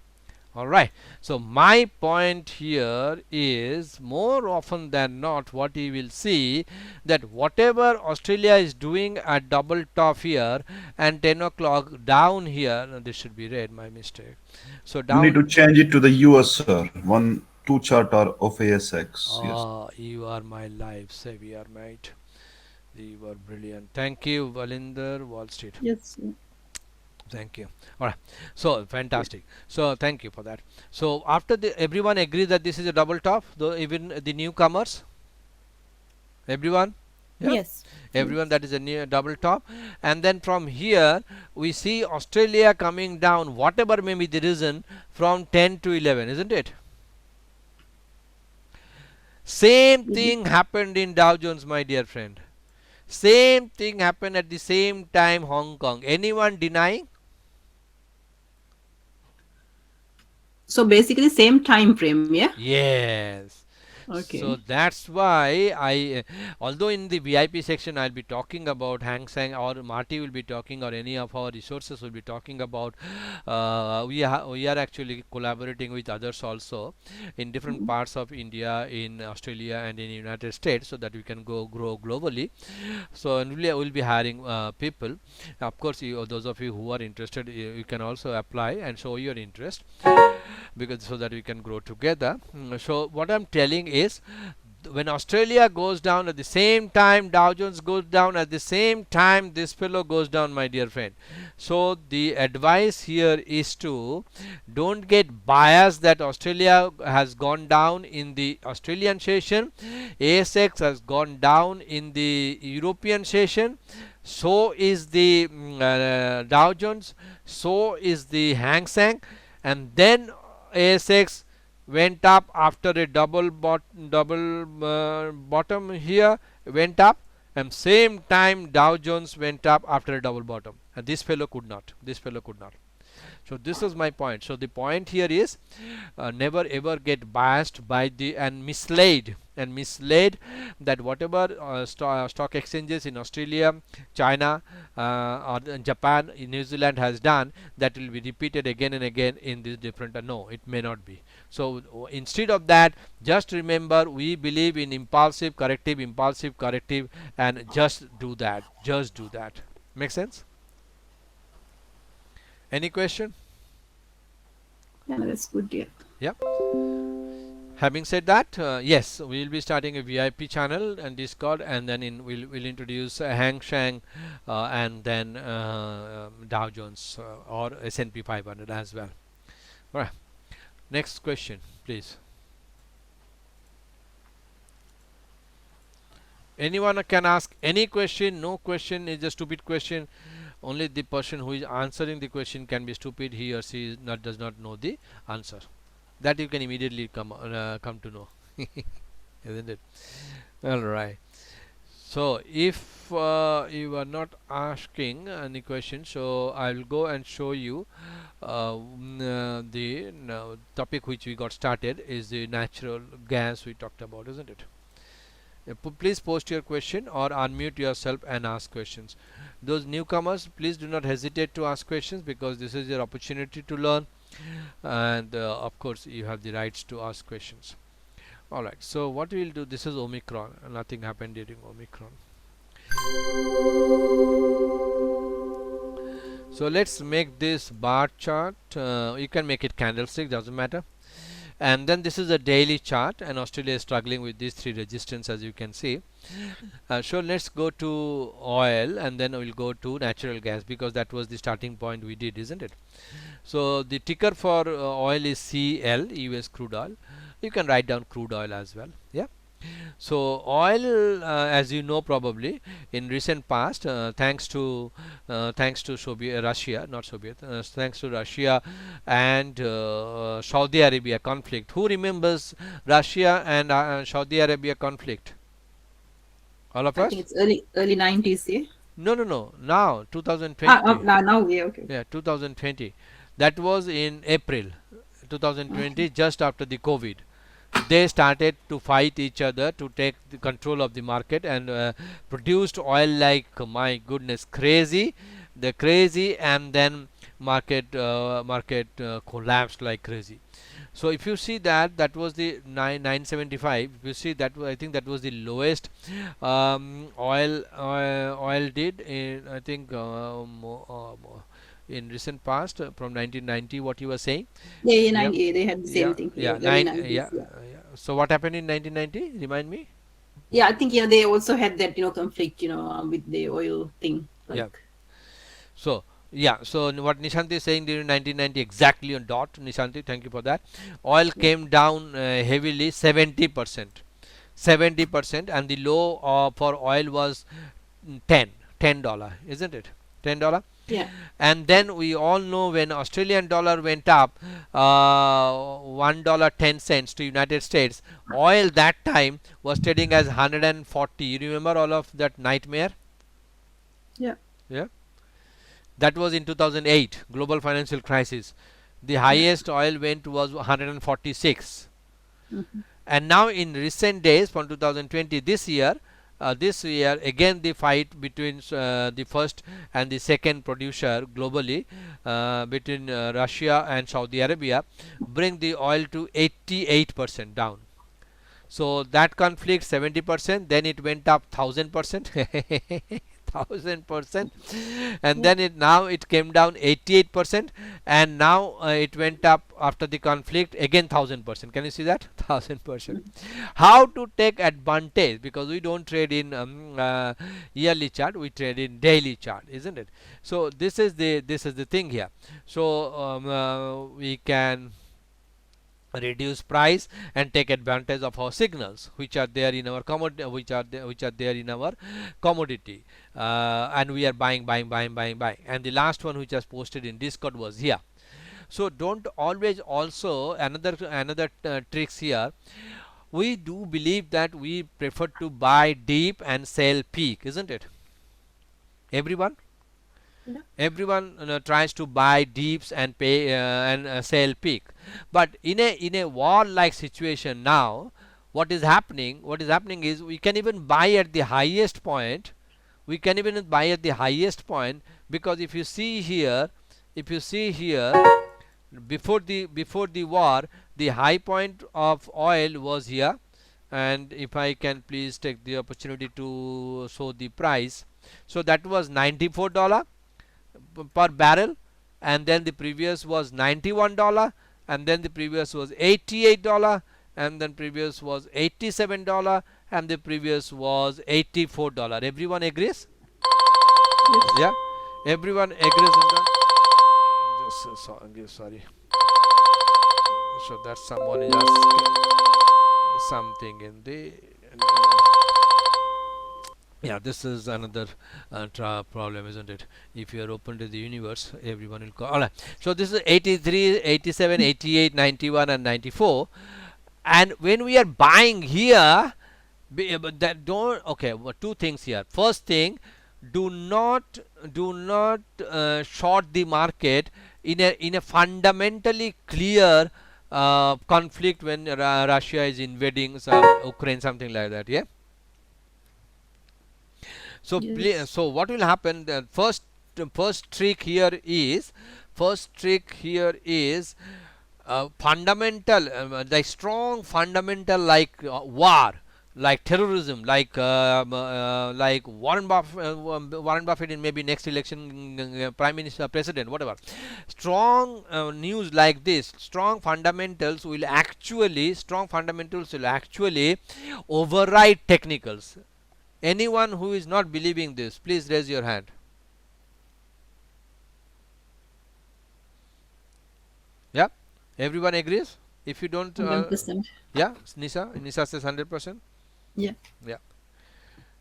All right. So my point here is, more often than not, what you will see, that whatever Australia is doing at double top here and 10 o'clock down here, this should be red, my mistake. So down, You need to change it to the US, sir. One two charter of ASX. Yes. Ah, you are my life savior, mate. You were brilliant. Thank you, Valinder, Wall Street. Yes. Thank you. All right. So fantastic. So thank you for that. So after the everyone agrees that this is a double top, though even the newcomers, everyone. Yeah. Yes. Everyone, that is a new double top, and then from here we see Australia coming down, whatever may be the reason, from 10 to 11, isn't it? Same thing happened in Dow Jones, my dear friend. Same thing happened at the same time Hong Kong. Anyone denying? So basically same time frame, yeah? Yes. Okay. So that's why I, although in the VIP section I'll be talking about Hang Seng, or Marty will be talking, or any of our resources will be talking about, we are actually collaborating with others also in different parts of India, in Australia and in United States, so that we can grow globally. So and we'll be hiring people. Of course, those of you who are interested, you can also apply and show your interest, because so that we can grow together. So what I'm telling is, when Australia goes down at the same time, Dow Jones goes down at the same time, this fellow goes down, my dear friend. So the advice here is to don't get biased that Australia has gone down in the Australian session, ASX has gone down in the European session, so is the Dow Jones, so is the Hang Seng, and then ASX went up after a double bottom here, went up, and same time Dow Jones went up after a double bottom, and this fellow could not. So this is my point. So the point here is, never ever get biased by the and misled that whatever stock exchanges in Australia, China, or Japan, New Zealand has done, that will be repeated again and again in this different. No, it may not be. So instead of that, just remember, we believe in impulsive corrective, and just do that. Make sense? Any question? Yeah, that's good. Yeah. Yep. Having said that, yes, we will be starting a VIP channel and Discord, and then we'll introduce Hang Seng, and then Dow Jones, or S&P 500 as well. All right. Next question, please. Anyone can ask any question. No question is a stupid question. Only the person who is answering the question can be stupid. He or she does not know the answer. That you can immediately come to know, isn't it? All right. So if you are not asking any question, so I will go and show you the topic which we got started is the natural gas we talked about, isn't it? Please post your question or unmute yourself and ask questions. Those newcomers, please do not hesitate to ask questions, because this is your opportunity to learn, and of course you have the rights to ask questions. Alright, so what we will do, this is Omicron, nothing happened during Omicron. So let's make this bar chart. You can make it candlestick, doesn't matter. And then this is a daily chart, and Australia is struggling with these three resistance, as you can see. So let's go to oil, and then we'll go to natural gas, because that was the starting point we did, isn't it? So the ticker for oil is CL, US crude oil. You can write down crude oil as well. Yeah. So oil, as you know probably, in recent past, thanks to Russia, not Soviet, thanks to Russia and Saudi Arabia conflict. Who remembers Russia and Saudi Arabia conflict? All of I us? think it's early 90s, yeah? No. Now 2020. Now, yeah, okay. Yeah, 2020. That was in April 2020, just after the COVID. They started to fight each other to take the control of the market, and produced oil like, my goodness, crazy, and then market collapsed like crazy. So if you see that was the 975. If you see that, I think that was the lowest oil did in, I think in recent past from 1990, what you were saying. Yeah, Yeah, 98, they had the same thing. yeah, Early 90s, yeah. So what happened in 1990? Remind me. Yeah, I think they also had that conflict with the oil thing, Yeah. like. So yeah, so what Nishanti is saying during 1990 exactly on dot. Nishanti, thank you for that. Oil came down heavily, 70%, 70%, and the low for oil was $10, isn't it? $10. Yeah. And then we all know when Australian dollar went up $1.10 to United States, oil that time was trading as 140. You remember all of that nightmare? Yeah. Yeah. That was in 2008 global financial crisis. The highest oil went was 146. And now in recent days from 2020, this year again the fight between the first and the second producer globally, between Russia and Saudi Arabia, bring the oil to 88% down. So that conflict 70%, then it went up 1000%, 1000%, and then it came down 88%, and now it went up after the conflict again 1000%. Can you see that? 1000%. How to take advantage? Because we don't trade in yearly chart, we trade in daily chart, isn't it? So this is the thing here. So we can reduce price and take advantage of our signals which are there in our commodity, which are there in our commodity, and we are buying, and the last one which was posted in Discord was here. So don't always, also another tricks here, we do believe that we prefer to buy deep and sell peak, isn't it? Everyone tries to buy deeps and pay and sell peak. But in a war like situation now, what is happening is we can even buy at the highest point. Because if you see here, before the war, the high point of oil was here. And if I can please take the opportunity to show the price, so that was $94 per barrel, and then the previous was $91, and then the previous was $88, and then previous was $87, and the previous was $84. Everyone agrees? Yeah, everyone agrees in that. Just sorry. So that someone is asking something in the. Yeah, this is another problem, isn't it? If you are open to the universe, everyone will call. Alright, so this is 83, 87, 88, 91 and 94. And when we are buying here, that don't, okay, two things here. First thing, do not short the market in a fundamentally clear conflict when Russia is invading Ukraine, something like that. Yeah. So so what will happen? The first trick here is fundamental, like strong fundamental, like war, like terrorism, like Warren Buffett in maybe next election, prime minister, president, whatever. Strong news like this, strong fundamentals will actually override technicals. Anyone who is not believing this, please raise your hand. Yeah, everyone agrees? If you don't, 100%. yeah, Nisa says 100%. Yeah. Yeah.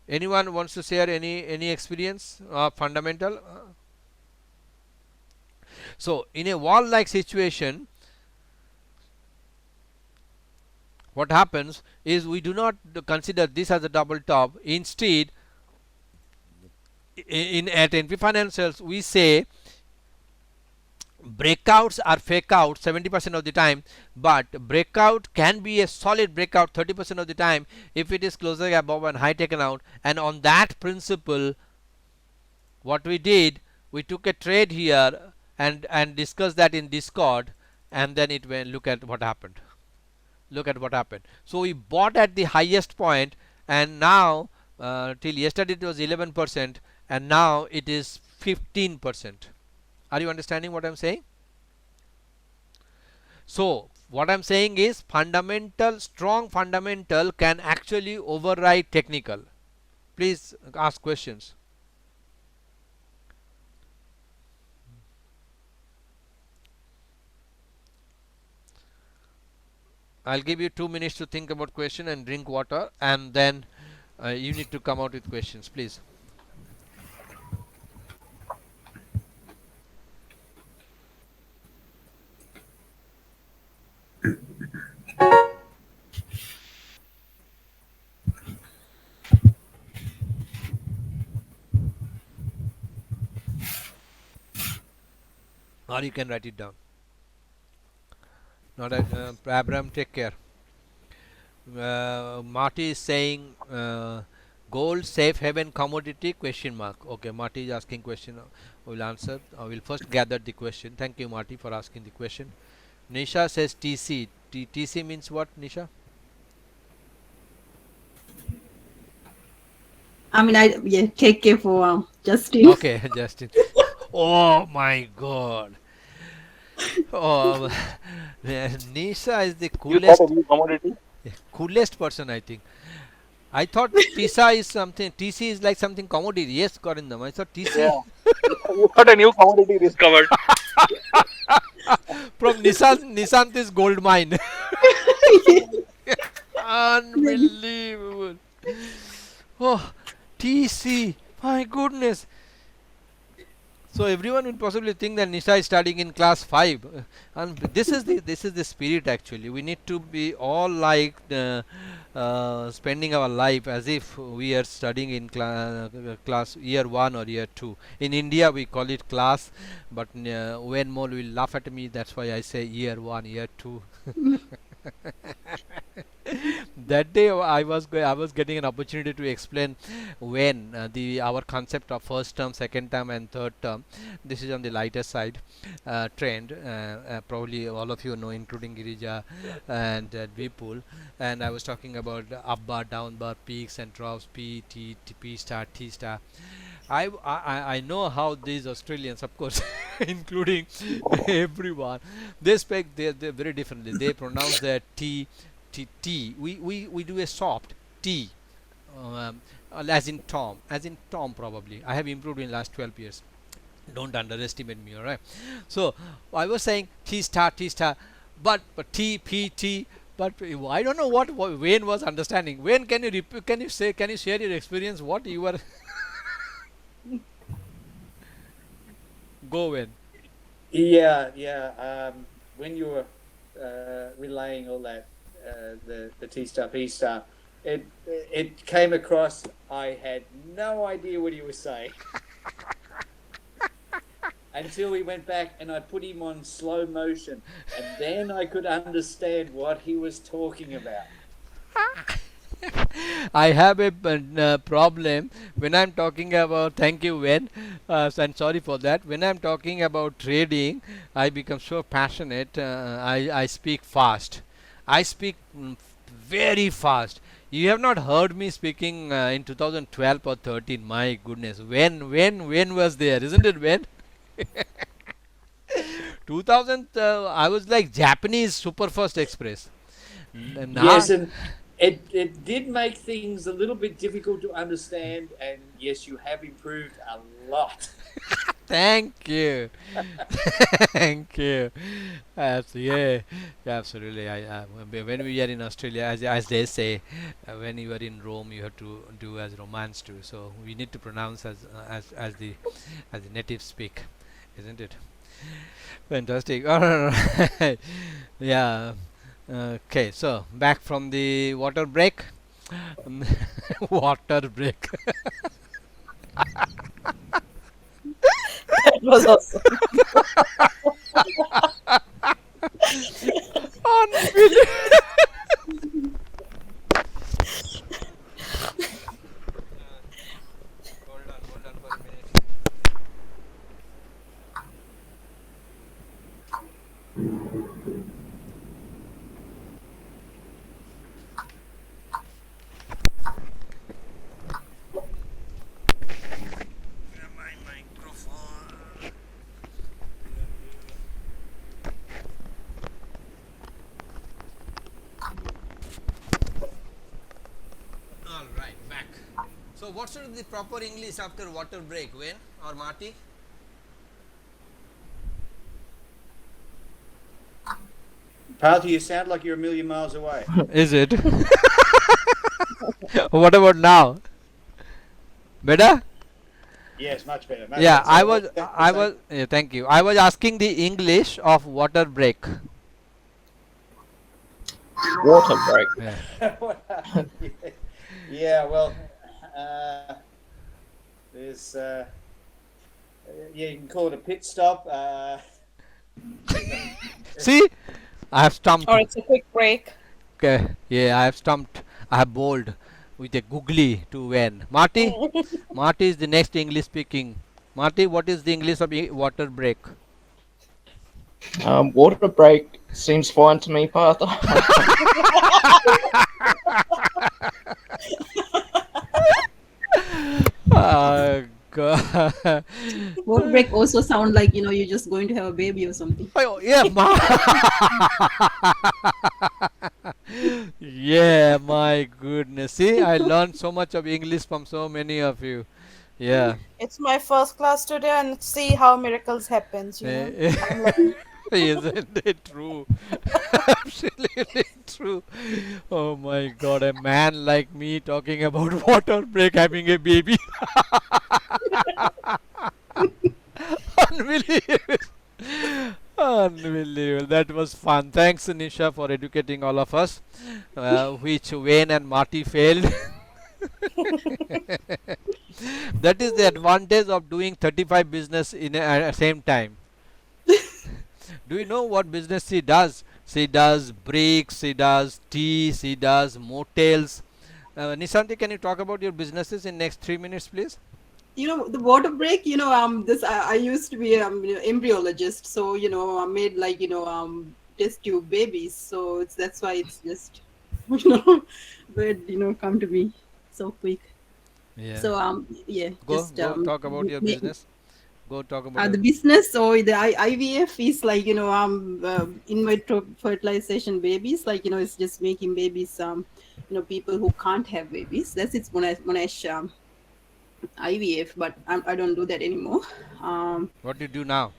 Anyone wants to share any experience of fundamental? So in a wall-like situation, what happens is we do not consider this as a double top. Instead, at N P Financials, we say breakouts are fake out 70% of the time, but breakout can be a solid breakout 30% of the time if it is closing above and high taken out. And on that principle, what we did, we took a trade here and discussed that in Discord, and then it went. Look at what happened. So we bought at the highest point, and now till yesterday it was 11%, and now it is 15%. Are you understanding what I'm saying? So what I'm saying is fundamental, strong fundamental can actually override technical. Please ask questions. I'll give you 2 minutes to think about question and drink water, and then you need to come out with questions, please. Or you can write it down. Not Abraham, take care. Marty is saying gold safe haven commodity question mark. Okay, Marty is asking question. We'll answer. We'll first gather the question. Thank you, Marty, for asking the question. Nisha says TC. TC means what, Nisha? I mean, take care for Justin. Okay, Justin. Oh my God. Oh, Nisha is the You thought coolest, a new commodity? coolest person, I think. I thought TISA is something. TC is like something commodity. Yes, Corindam. I thought TC. Yeah. You thought a new commodity discovered. From Nisantis gold mine. Unbelievable. Oh, TC. My goodness. So everyone will possibly think that Nisha is studying in class 5, and this is the spirit actually. We need to be all like spending our life as if we are studying in class year 1 or year 2. In India we call it class, but when more will laugh at me. That's why I say year 1, year 2. That day I was getting an opportunity to explain when our concept of first term, second term, and third term. This is on the lighter side trend. Probably all of you know, including Girija and Vipul. And I was talking about up bar, down bar, peaks and troughs, P, T, P star, T star. I know how these Australians, of course, including everyone, they speak they very differently. They pronounce their T. We do a soft T, um, as in Tom probably. I have improved in last 12 years. Don't underestimate me, alright? So I was saying T star, but T, P, T. But I don't know what Wayne was understanding. Wayne, can you share your experience? What you were go Wayne. Yeah. When you were relaying all that, the T star, P star, it came across. I had no idea what he was saying until we went back and I put him on slow motion, and then I could understand what he was talking about. I have a problem when I'm talking about. Thank you, Wen. And sorry for that. When I'm talking about trading, I become so passionate. I speak fast. I speak very fast. You have not heard me speaking in 2012 or 13. My goodness, when was there, isn't it? When 2000, I was like Japanese super fast express. Yes, and it did make things a little bit difficult to understand, and yes, you have improved a lot. Thank you. Thank you. Yeah, absolutely. When we are in Australia, as they say, when you are in Rome, you have to do as Romans do. So we need to pronounce as the natives speak, isn't it? Fantastic. All right. Yeah. Okay. So back from the water break. Water break. That was awesome. Unbelievable. Hold on for a minute. My microphone. All right, back. So, what should be the proper English after water break? When or Marty? Partha, you sound like you're a million miles away. Is it? What about now? Better? Yes, much better. Much Yeah, better. So what was that to say? yeah, thank you. I was asking the English of water break. Water break. Yeah. Yeah, well, there's, yeah, you can call it a pit stop. See, I have stumped. Or it's a quick break. Okay. Yeah, I have stumped. I have bowled with a googly to win. Marty, Marty is the next English speaking. Marty, what is the English of water break? Water break seems fine to me, Partha. God. Water break also sound like you're just going to have a baby or something. Oh, yeah, yeah, my goodness. See, I learned so much of English from so many of you. Yeah. It's my first class today, and see how miracles happens. I'm learning. Isn't it true? Absolutely true. Oh my God, a man like me talking about water break having a baby. Unbelievable. Unbelievable. That was fun. Thanks, Nisha, for educating all of us, which Wayne and Marty failed. That is the advantage of doing 35 business in a same time. Do you know what business she does? She does bricks, she does tea, she does motels. Nisanti, can you talk about your businesses in next 3 minutes, please? The water break, this I used to be embryologist, so I made like test tube babies, so that's why it's just but come to me so quick. Yeah. So yeah, Go just talk about your business. Go talk about the your business. So the IVF is like in vitro fertilization babies, like it's just making babies people who can't have babies. That's it's Monash IVF, but I don't do that anymore. What do you do now?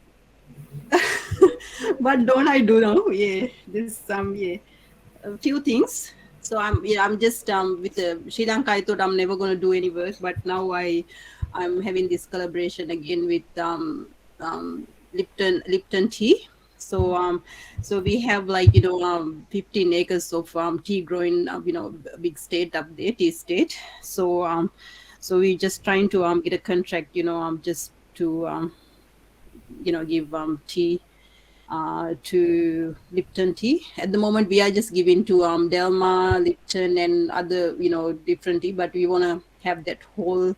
But don't I do now? Yeah, this yeah, a few things. So I'm just with Sri Lanka. I thought I'm never gonna do any work, but now I'm having this collaboration again with Lipton tea. So we have like 15 acres of tea growing, big state up there, tea state. So we're just trying to get a contract, just to give tea to Lipton tea. At the moment, we are just giving to Delma, Lipton, and other different tea, but we want to have that whole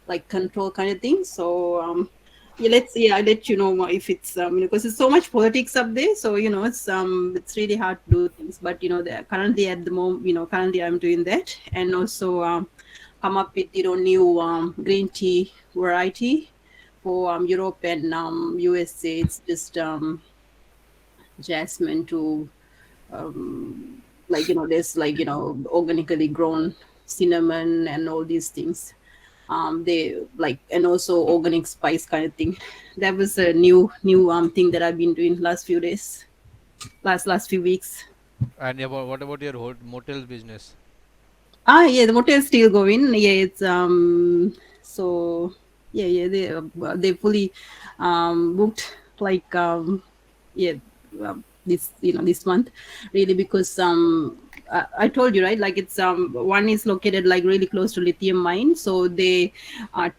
like control kind of thing. So yeah, let's see. I'll let you know if it's because there's so much politics up there. So it's really hard to do things. But currently at the moment, currently I'm doing that, and also come up with new green tea variety for Europe and USA. It's just jasmine to there's organically grown cinnamon and all these things. They like, and also organic spice kind of thing. That was a new thing that I've been doing last few days, last few weeks. And what about your motel business? Yeah, the motel's still going. Yeah, it's so yeah, they fully booked, like yeah, this month, really, because I told you, right, like it's one is located like really close to lithium mine. So they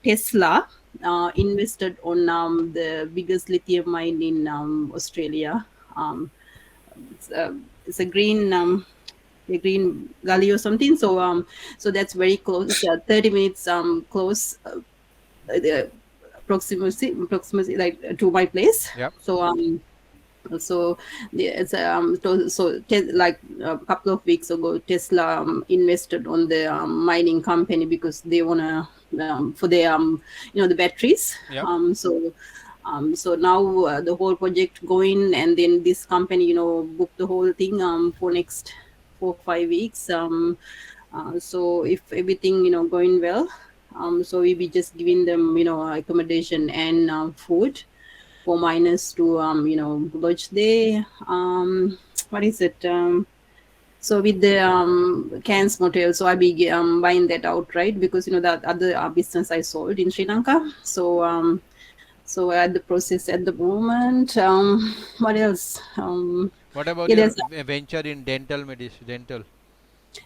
Tesla invested on the biggest lithium mine in Australia. It's a green gully or something. So that's very close, 30 minutes close, proximity like to my place. Yep. So it's like a couple of weeks ago, Tesla invested on the mining company because they wanna for their the batteries. Yep. So now the whole project going, and then this company booked the whole thing for next 4 or 5 weeks. So if everything going well, so we be just giving them accommodation and food for miners to lodge there. What is it? So with the cans motel, so I be buying that outright because that other business I sold in Sri Lanka. So at the process at the moment. What else? What about Yeah, your there's venture in dental medicine? Dental.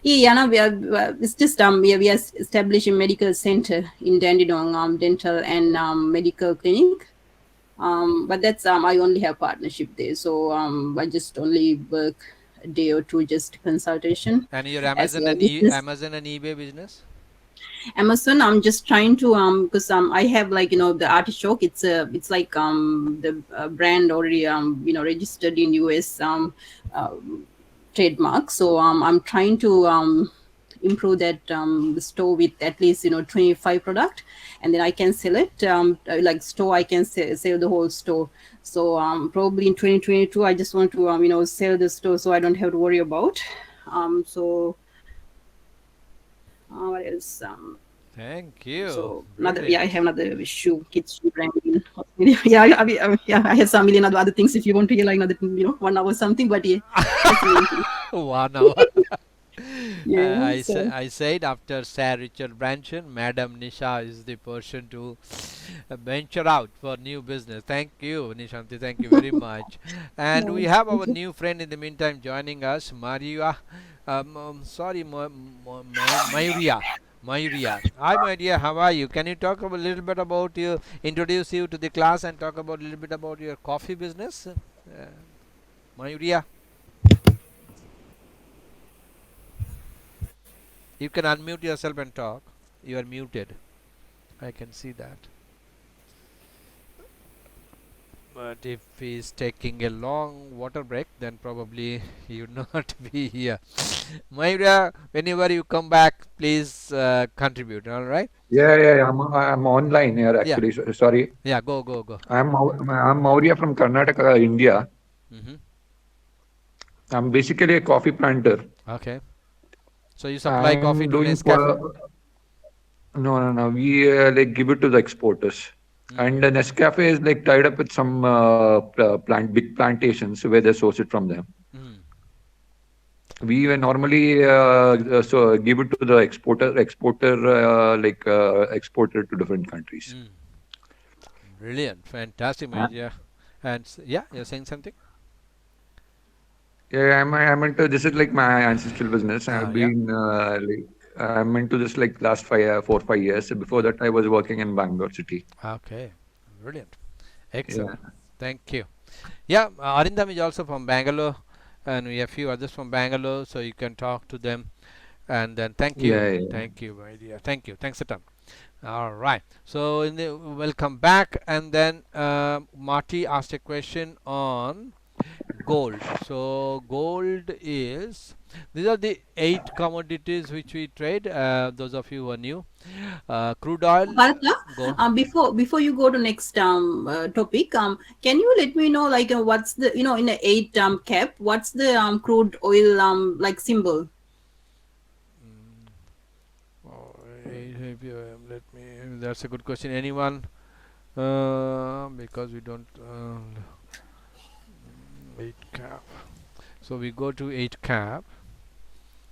yeah, no, we are. It's just we are establishing medical center in Dandidong, dental and medical clinic. But that's I only have partnership there, so I just only work a day or two just consultation And your as Amazon a and business. Amazon and eBay business? Amazon, I'm just trying to because I have like the artichoke. It's like the brand already registered in US uh, trademark. So I'm trying to improve that the store with at least 25 product, and then I can sell it like store. I can sell the whole store. So probably in 2022, I just want to sell the store so I don't have to worry about. So what else? Thank you. So another, yeah, I Brilliant. have another shoe brand in Australia. Yeah, I mean, yeah, I have some million other things if you want to hear like another 1 hour or something. But yeah, that's the main thing. 1 hour. Yeah. So I said after Sir Richard Branson, Madam Nisha is the person to venture out for new business. Thank you, Nishanti. Thank you very much. And we no, have our thank you. new friend in the meantime joining us, Maria. Sorry, Mayuria. Mayuria. Hi, Mayuria. How are you? Can you talk a little bit about you, introduce you to the class, and talk about a little bit about your coffee business? Mayuria, you can unmute yourself and talk. You are muted. I can see that. But if he's taking a long water break, then probably he would not be here. Mayura, whenever you come back, please contribute. All right? Yeah. I'm online here Yeah. actually. Sorry. Yeah. Go. I'm Maurya from Karnataka, India. Mm-hmm. I'm basically a coffee planter. Okay. So you supply coffee I'm to doing Nescafe? no. We like give it to the exporters. And Nescafe is like tied up with some big plantations where they source it from them. Mm. We normally so give it to the exporter export it to different countries. Brilliant. Fantastic, Mayura. And yeah, you're saying something? Yeah, I'm into this is like my ancestral business. I've Yeah. been I'm into this like last 4 or 5 years. Before that, I was working in Bangalore city. Okay. Brilliant. Yeah, Excellent. Thank you. Yeah, Arindam is also from Bangalore, and we have few others from Bangalore, so you can talk to them. And then thank you, yeah. my dear. Thank you. Thanks a ton. All right. So welcome back. And then Marty asked a question on gold. So gold is, these are the 8 commodities which we trade. Those of you who are new, crude oil. Go. Before you go to next topic, can you let me know like what's the in the 8 cap, what's the crude oil like symbol? Let me. That's a good question. Anyone? Because we don't 8 cap. So we go to 8 cap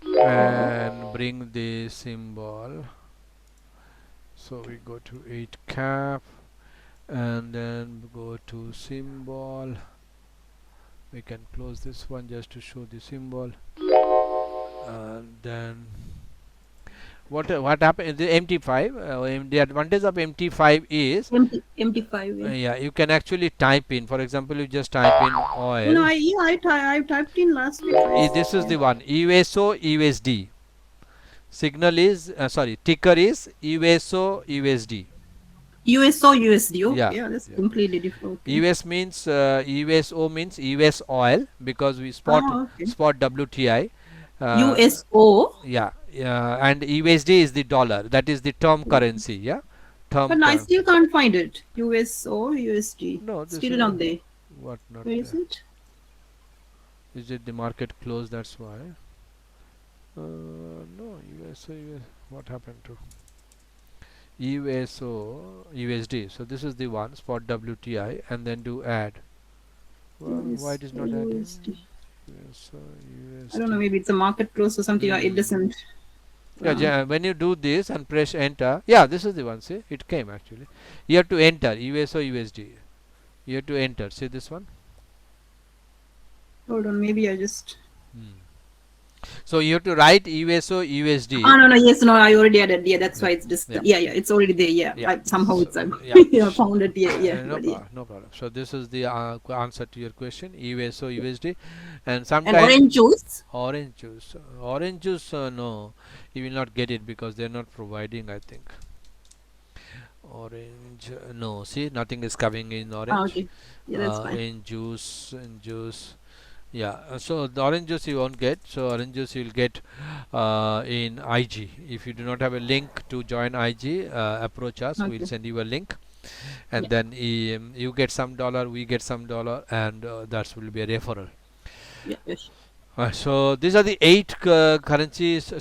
and bring the symbol. So we go to 8 cap and then go to symbol. We can close this one just to show the symbol. And then what happened? The MT5. The advantage of MT5 is MT5. yeah, you can actually type in. For example, you just type in oil. No, I typed in last week. This is the one, USO USD. Signal is ticker is USO USD. USO USD. Okay, Yeah, that's completely different. Okay. US means USO means US oil, because we spot WTI. USO. Yeah, and USD is the dollar. That is the term currency. Yeah, But I still can't find it. USO USD. No, this still is not there. What not? Where is it? Is it the market close? That's why. No, USO, what happened to USO USD? So this is the one, spot WTI, and then do add. Well, why it is not adding? USO I don't know, USD. maybe it's a market close or something, or it doesn't. Yeah, when you do this and press enter, yeah, this is the one. See, it came actually. You have to enter USO USD. You have to enter. See this one. Hold on, maybe I just. So you have to write USO USD. Oh no, yes, no, I already added. Yeah, that's why it's just. Yeah, it's already there. Yeah, somehow so, it's. Yeah, found it. Yeah. No problem. So this is the answer to your question. USO USD, and And sometimes orange juice. Orange juice. No, you will not get it because they're not providing, I think. Orange, no. See, nothing is coming in orange. Oh, okay. Yeah, that's fine. In juice. Yeah, so the orange juice you won't get. So orange juice you will get in IG. If you do not have a link to join IG, approach us. We'll send you a link, and then you get some dollar, we get some dollar, and that will be a referral. Yes. So these are the 8 currencies.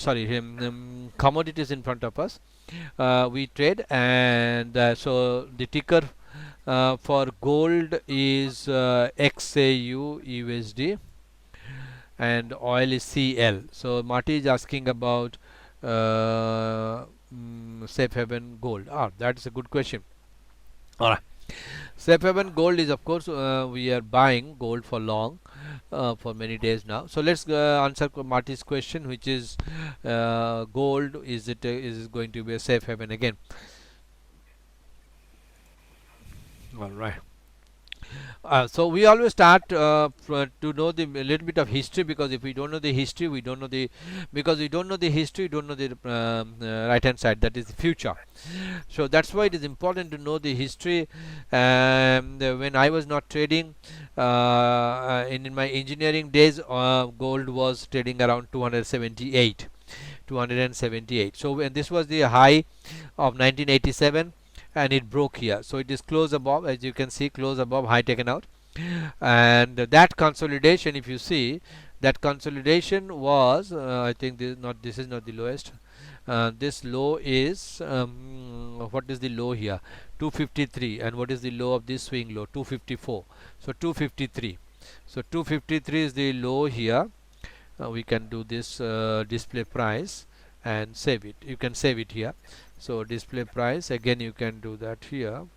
Commodities in front of us. We trade, and so the ticker for gold is XAU USD, and oil is CL. So Marty is asking about safe haven gold. That is a good question. All right. Safe haven gold is, of course, we are buying gold for long, for many days now. So let's answer Marty's question, which is gold. Is it going to be a safe haven again? All right. So we always start to know the little bit of history, because if we don't know the history, we don't know the history, you don't know the right hand side, that is the future. So that's why it is important to know the history. When I was not trading in my engineering days, gold was trading around 278. So when this was the high of 1987, and it broke here, so it is close above, as you can see, close above, high taken out. And that consolidation, if you see, that consolidation was I think this is not the lowest. This low is what is the low here? 253. And what is the low of this swing low? 254. So 253. So 253 is the low here. We can do this display price and save it. You can save it here. So display price, again you can do that here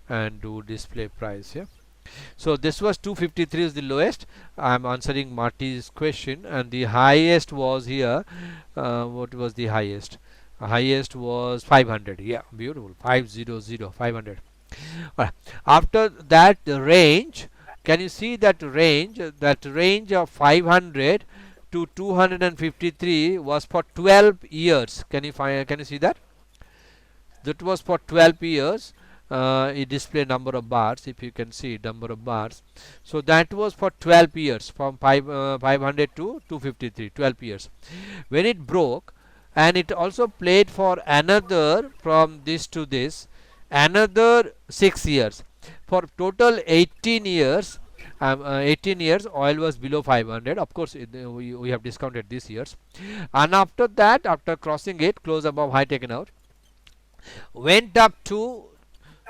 and do display price here. So this was 253 is the lowest. I am answering Marty's question. And the highest was here. What was the highest? Highest was 500. Yeah, beautiful. 500. After that range, can you see that range? That range of 500 to 253 was for 12 years. Can you see that? That was for 12 years. It display number of bars, if you can see number of bars. So that was for 12 years, from 500 to 253, 12 years. When it broke, and it also played for another, from this to this, another 6 years. For total 18 years, 18 years oil was below 500. Of course, we have discounted these years. And after that, after crossing it, close above, high taken out, went up to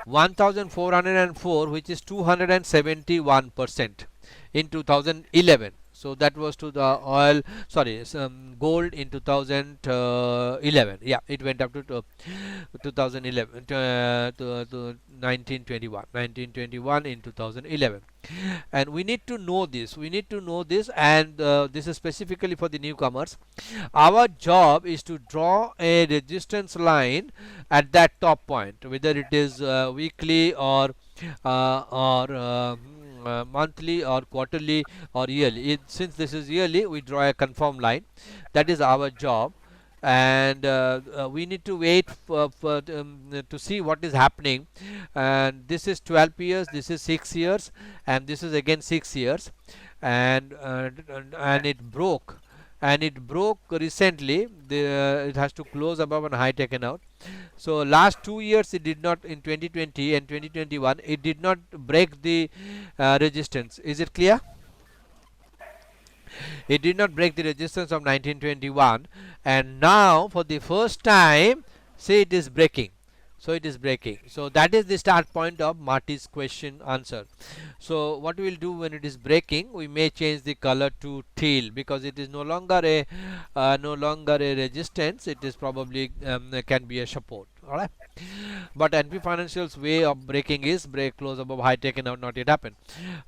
1404, which is 271% in 2011. So that was to the gold in 2011. Yeah, it went up to 2011 to 1921 in 2011. And we need to know this. And this is specifically for the newcomers. Our job is to draw a resistance line at that top point, whether it is weekly or monthly or quarterly or yearly. Since this is yearly, we draw a confirm line. That is our job. And we need to wait to see what is happening. And this is 12 years, this is 6 years, and this is again 6 years. And it broke. And it broke recently. It has to close above and high taken out. So last 2 years it did not, in 2020 and 2021, it did not break the resistance. Is it clear? It did not break the resistance of 1921, and now for the first time, see, it is breaking. So it is breaking. So that is the start point of Marty's question answer. So what we will do when it is breaking, we may change the color to teal, because it is no longer a resistance. It is probably can be a support. All right. But NP Financial's way of breaking is break close above high taken out, not yet happened.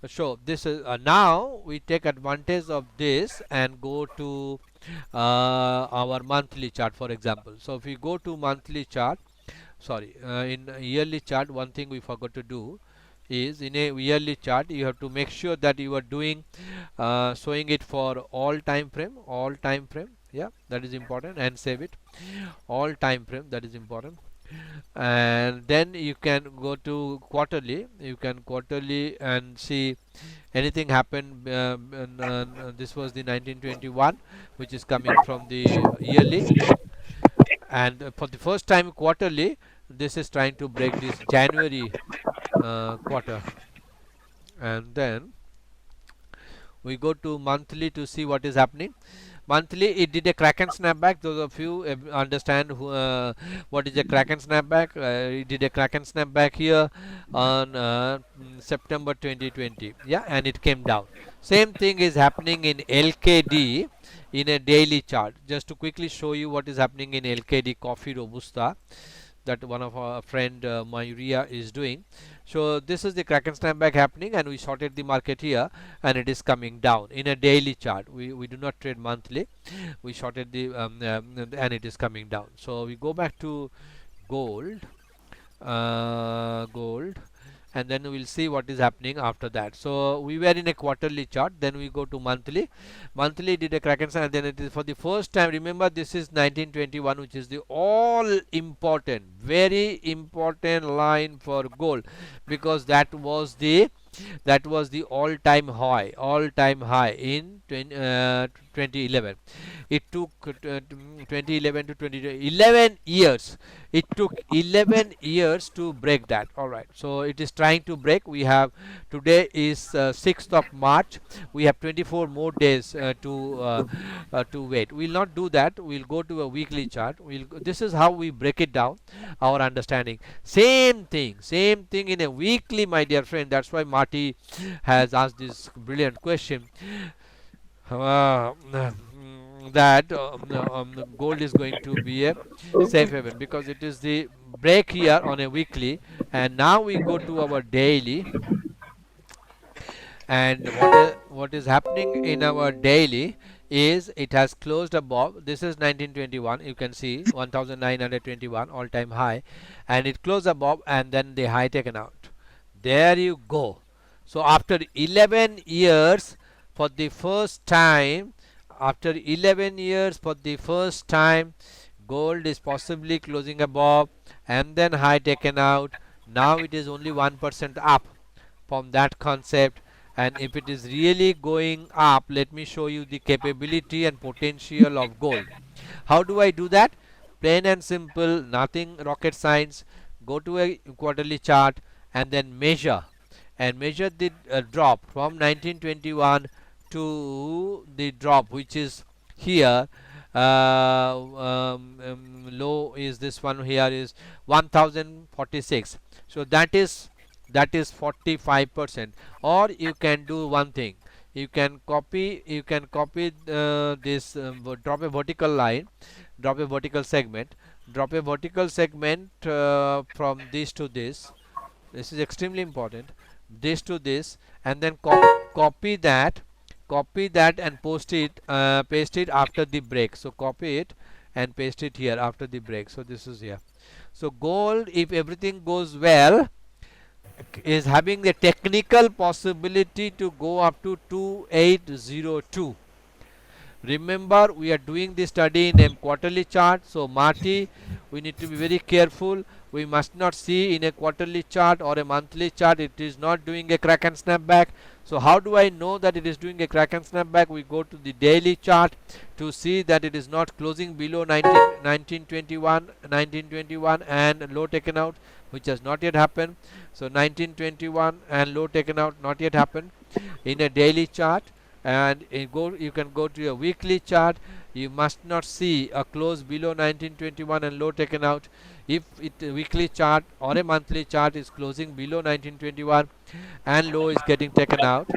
So this is now we take advantage of this and go to our monthly chart, for example. So if we go to monthly chart, sorry, in yearly chart, one thing we forgot to do is, in a yearly chart you have to make sure that you are doing showing it for all time frame, yeah, that is important, and save it all time frame, that is important. And then you can go to quarterly, and see anything happened. This was the 1921, which is coming from the yearly, and for the first time quarterly, this is trying to break this January quarter. And then we go to monthly to see what is happening. Monthly, it did a crack and snapback. Those of you understand what is a crack and snapback. It did a crack and snapback here on September 2020, yeah, and it came down. Same thing is happening in LKD in a daily chart. Just to quickly show you what is happening in LKD Coffee Robusta, that one of our friend Mayuria is doing. So this is the crack and snapback happening, and we shorted the market here, and it is coming down in a daily chart. We do not trade monthly. We shorted the and it is coming down. So we go back to gold, and then we will see what is happening after that. So we were in a quarterly chart, then we go to monthly. Monthly did a crack and snap, and then it is for the first time. Remember, this is 1921, which is the all important, very important line for gold, because that was the all-time high in 2011. It took 2011 to 11 years. It took 11 years to break that. All right, so it is trying to break. We have, today is 6th of March. We have 24 more days to wait. We will not do that. We will go to a weekly chart. This is how we break it down, our understanding. Same thing in a weekly, my dear friend. That's why Marty has asked this brilliant question. That gold is going to be a safe haven, because it is the break here on a weekly. And now we go to our daily, and what is happening in our daily is, it has closed above. This is 1921, you can see 1921 all time high, and it closed above, and then the high taken out. There you go. So after 11 years, for the first time, gold is possibly closing above and then high taken out. Now it is only 1% up from that concept. And if it is really going up, let me show you the capability and potential of gold. How do I do that? Plain and simple, nothing rocket science. Go to a quarterly chart and then measure the drop from 1921 to the drop, which is here. Low is this one here, is 1046. So that is 45%. Or you can do one thing, you can copy this, drop a vertical line, drop a vertical segment from this to this. This is extremely important, this to this, and then copy that and paste it after the break. So copy it and paste it here after the break. So this is here. So gold, if everything goes well, is having the technical possibility to go up to 2802. Remember, we are doing this study in a quarterly chart. So Marty, we need to be very careful. We must not see in a quarterly chart or a monthly chart it is not doing a crack and snap back. So how do I know that it is doing a crack and snap back? We go to the daily chart to see that it is not closing below 1921 and low taken out, which has not yet happened. So 1921 and low taken out, not yet happened in a daily chart. and you can go to your weekly chart. You must not see a close below 1921 and low taken out. If a weekly chart or a monthly chart is closing below 1921 and low is getting taken out,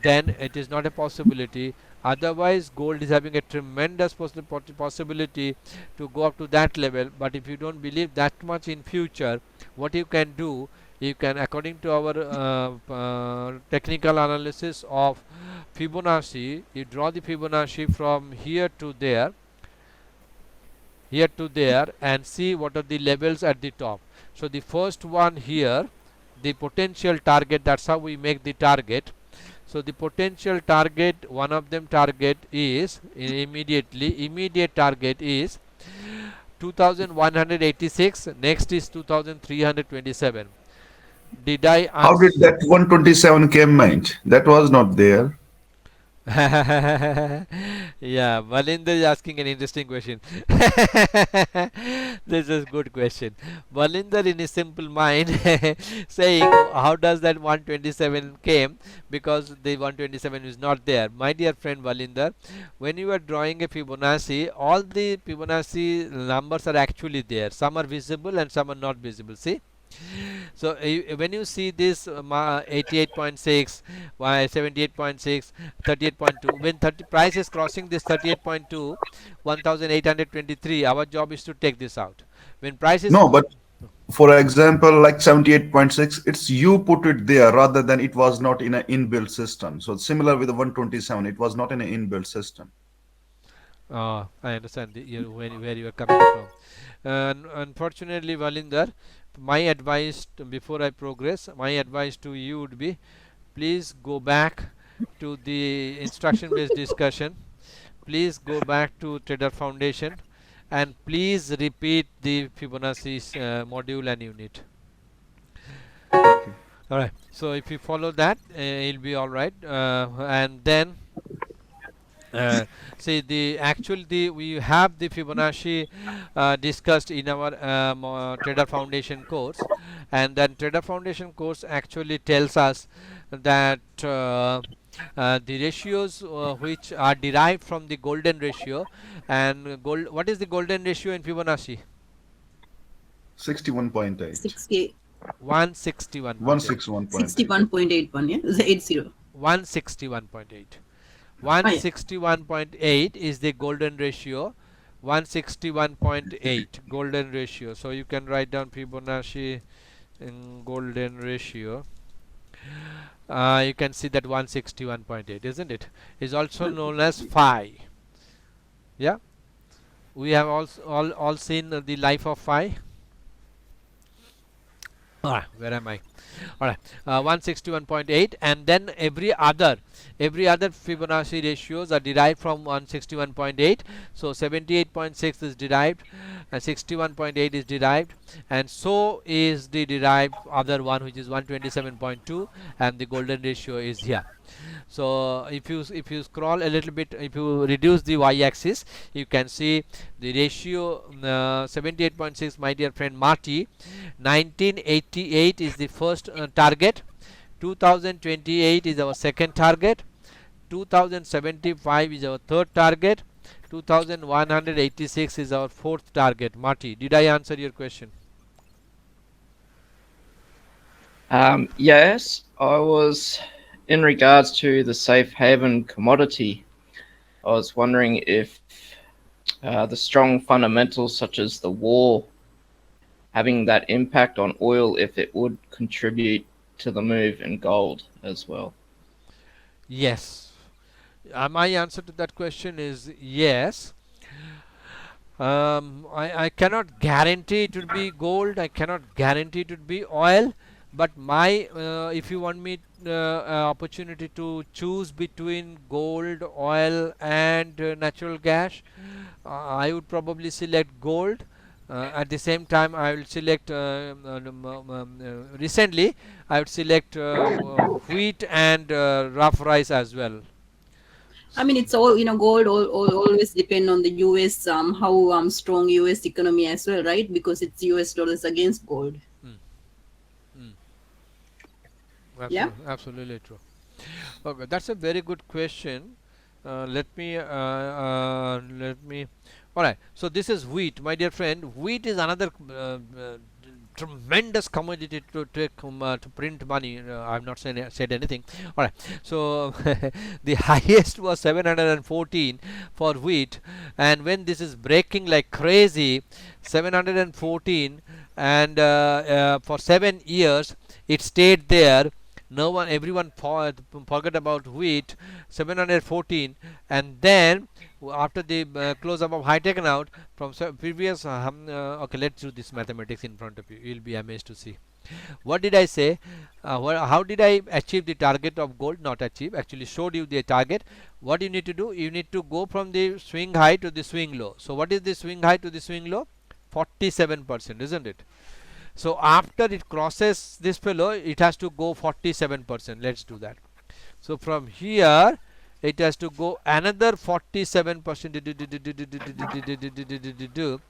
then it is not a possibility. Otherwise, gold is having a tremendous possibility to go up to that level. But if you don't believe that much in future, what you can do, you can, according to our technical analysis of Fibonacci, you draw the Fibonacci from here to there, and see what are the levels at the top. So the first one here, the potential target, that's how we make the target. So the potential target, one of them target is immediate target is 2186, next is 2327. Did I How did answer? that 127 came, mate? That was not there. Yeah, Valinder is asking an interesting question. This is good question. Valinder in his simple mind saying how does that 127 came, because the 127 is not there. My dear friend Valinder, when you are drawing a Fibonacci, all the Fibonacci numbers are actually there. Some are visible and some are not visible. See? So when you see this 88.6, 78.6, 38.2, when price is crossing this 38.2, 1823, our job is to take this out. When price is No, but for example, like 78.6, it's you put it there rather than it was not in an inbuilt system. So similar with the 127, it was not in an inbuilt system. I understand where you are coming from. Unfortunately, Valinder, my advice before I progress, my advice to you would be, please go back to the instruction based discussion, please go back to Trader Foundation, and please repeat the Fibonacci module and unit. Alright, so if you follow that, it'll be alright. And then see we have the Fibonacci discussed in our Trader Foundation course, and then Trader Foundation course actually tells us that the ratios which are derived from the golden ratio, and what is the golden ratio in Fibonacci? 61.8. 161.8. 61.81, yeah, the 80. 161.8. 161.8 is the golden ratio. 161.8 golden ratio. So you can write down Fibonacci in golden ratio. You can see that 161.8, isn't it? Is also known as phi. Yeah, we have also all seen the life of phi. Where am I? Alright, 161.8, and then every other Fibonacci ratios are derived from 161.8. So 78.6 is derived, and 61.8 is derived, and so is the derived other one, which is 127.2, and the golden ratio is here. So if you scroll a little bit, if you reduce the y-axis, you can see the ratio 78.6. My dear friend Marty, 1988 is the first target, 2028 is our second target, 2075 is our third target, 2186 is our fourth target. Marty, did I answer your question? Yes, I was in regards to the safe haven commodity. I was wondering if the strong fundamentals such as the war having that impact on oil, if it would contribute to the move in gold as well. Yes. My answer to that question is yes. I cannot guarantee it would be gold. I cannot guarantee it would be oil. But if you want me opportunity to choose between gold, oil, and natural gas, I would probably select gold. At the same time, I will select recently I would select wheat and rough rice as well. I mean, it's all, gold always depend on the US, how strong US economy as well, right? Because it's US dollars against gold. Yeah. Absolutely true. Okay, that's a very good question. Let me all right, so this is wheat, my dear friend. Wheat is another tremendous commodity to take to print money. I've not said anything. All right, so the highest was 714 for wheat, and when this is breaking like crazy, 714, and for 7 years it stayed there. No one, everyone forgot about wheat. 714, and then after the close up of high taken out from previous okay, let's do this mathematics in front of you. You'll be amazed to see. What did I say? How did I achieve the target of gold? Not achieve, actually showed you the target. What you need to do, you need to go from the swing high to the swing low. So what is the swing high to the swing low? 47%, isn't it? So after it crosses this fellow, it has to go 47%. Let's do that. So from here it has to go another 47%,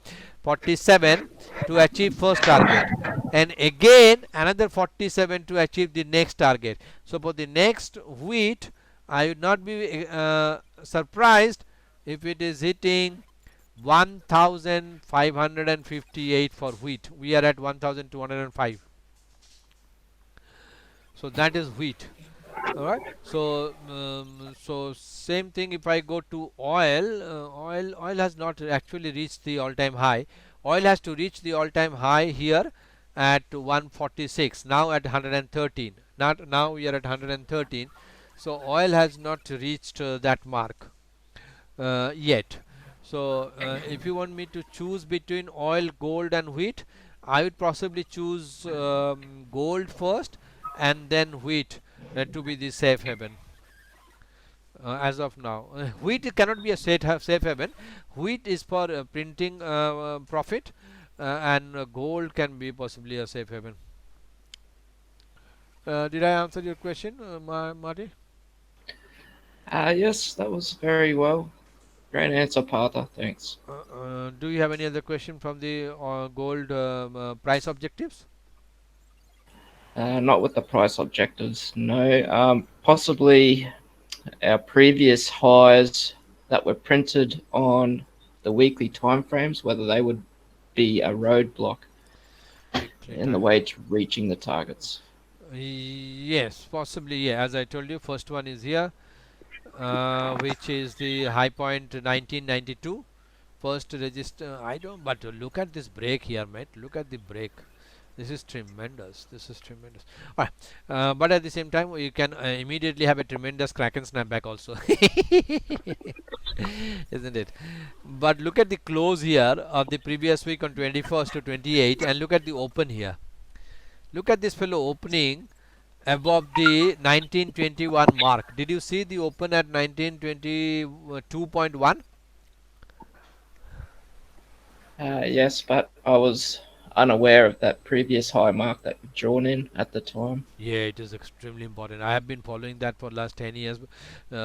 47 to achieve first target, and again another 47 to achieve the next target. So for the next wheat, I would not be surprised if it is hitting 1558 for wheat. We are at 1205. So that is wheat. All right, so so same thing. If I go to oil, oil has not actually reached the all time high. Oil has to reach the all time high here at 146, now at 113. Not now, we are at 113. So oil has not reached that mark yet. So if you want me to choose between oil, gold and wheat, I would possibly choose gold first and then wheat to be the safe haven as of now. Wheat cannot be a safe haven. Wheat is for printing profit, and gold can be possibly a safe haven. Did I answer your question, Marty? Yes, that was very well. Great answer, Partha. Thanks. Do you have any other question from the gold price objectives? Not with the price objectives, no. Possibly our previous highs that were printed on the weekly timeframes, whether they would be a roadblock in the way to reaching the targets. Yes, possibly. Yeah, as I told you, first one is here, which is the high point 1992. First register, I don't, but look at this break here, mate. Look at the break. This is tremendous. This is tremendous. All right. But at the same time, you can immediately have a tremendous crack and snapback also, isn't it? But look at the close here of the previous week on 21st to 28, and look at the open here. Look at this fellow opening above the 1921 mark. Did you see the open at 1922.1? Yes, but I was unaware of that previous high mark that you've drawn in at the time. Yeah, it is extremely important. I have been following that for last 10 years,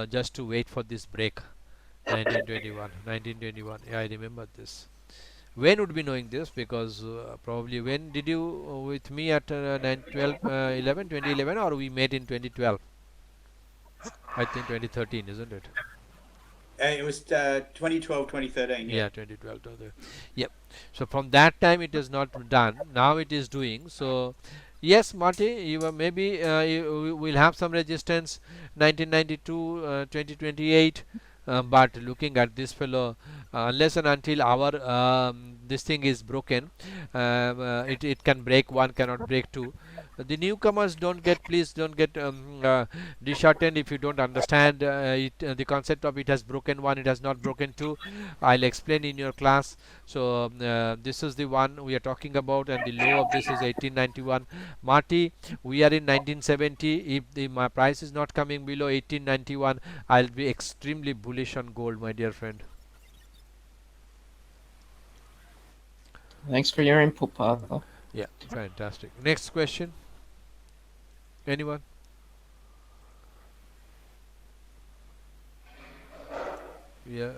just to wait for this break. 1921. Yeah, I remember this. When would be knowing this? Because probably when did you with me at 2011, or we met in 2012? I think 2013, isn't it? It was 2012, 2013. Yeah, 2012. Yep. So from that time it is not done. Now it is doing. So yes, Marty, you maybe you will have some resistance 1992, 2028. But looking at this fellow, unless and until our this thing is broken, it can break one, cannot break two. The newcomers don't get, please don't get disheartened if you don't understand the concept of it has broken one, it has not broken two. I'll explain in your class. So this is the one we are talking about, and the low of this is 1891. Marty, we are in 1970. If my price is not coming below 1891, I'll be extremely bullish on gold, my dear friend. Thanks for your input, Partha. Yeah, fantastic. Next question. Anyone? Yeah.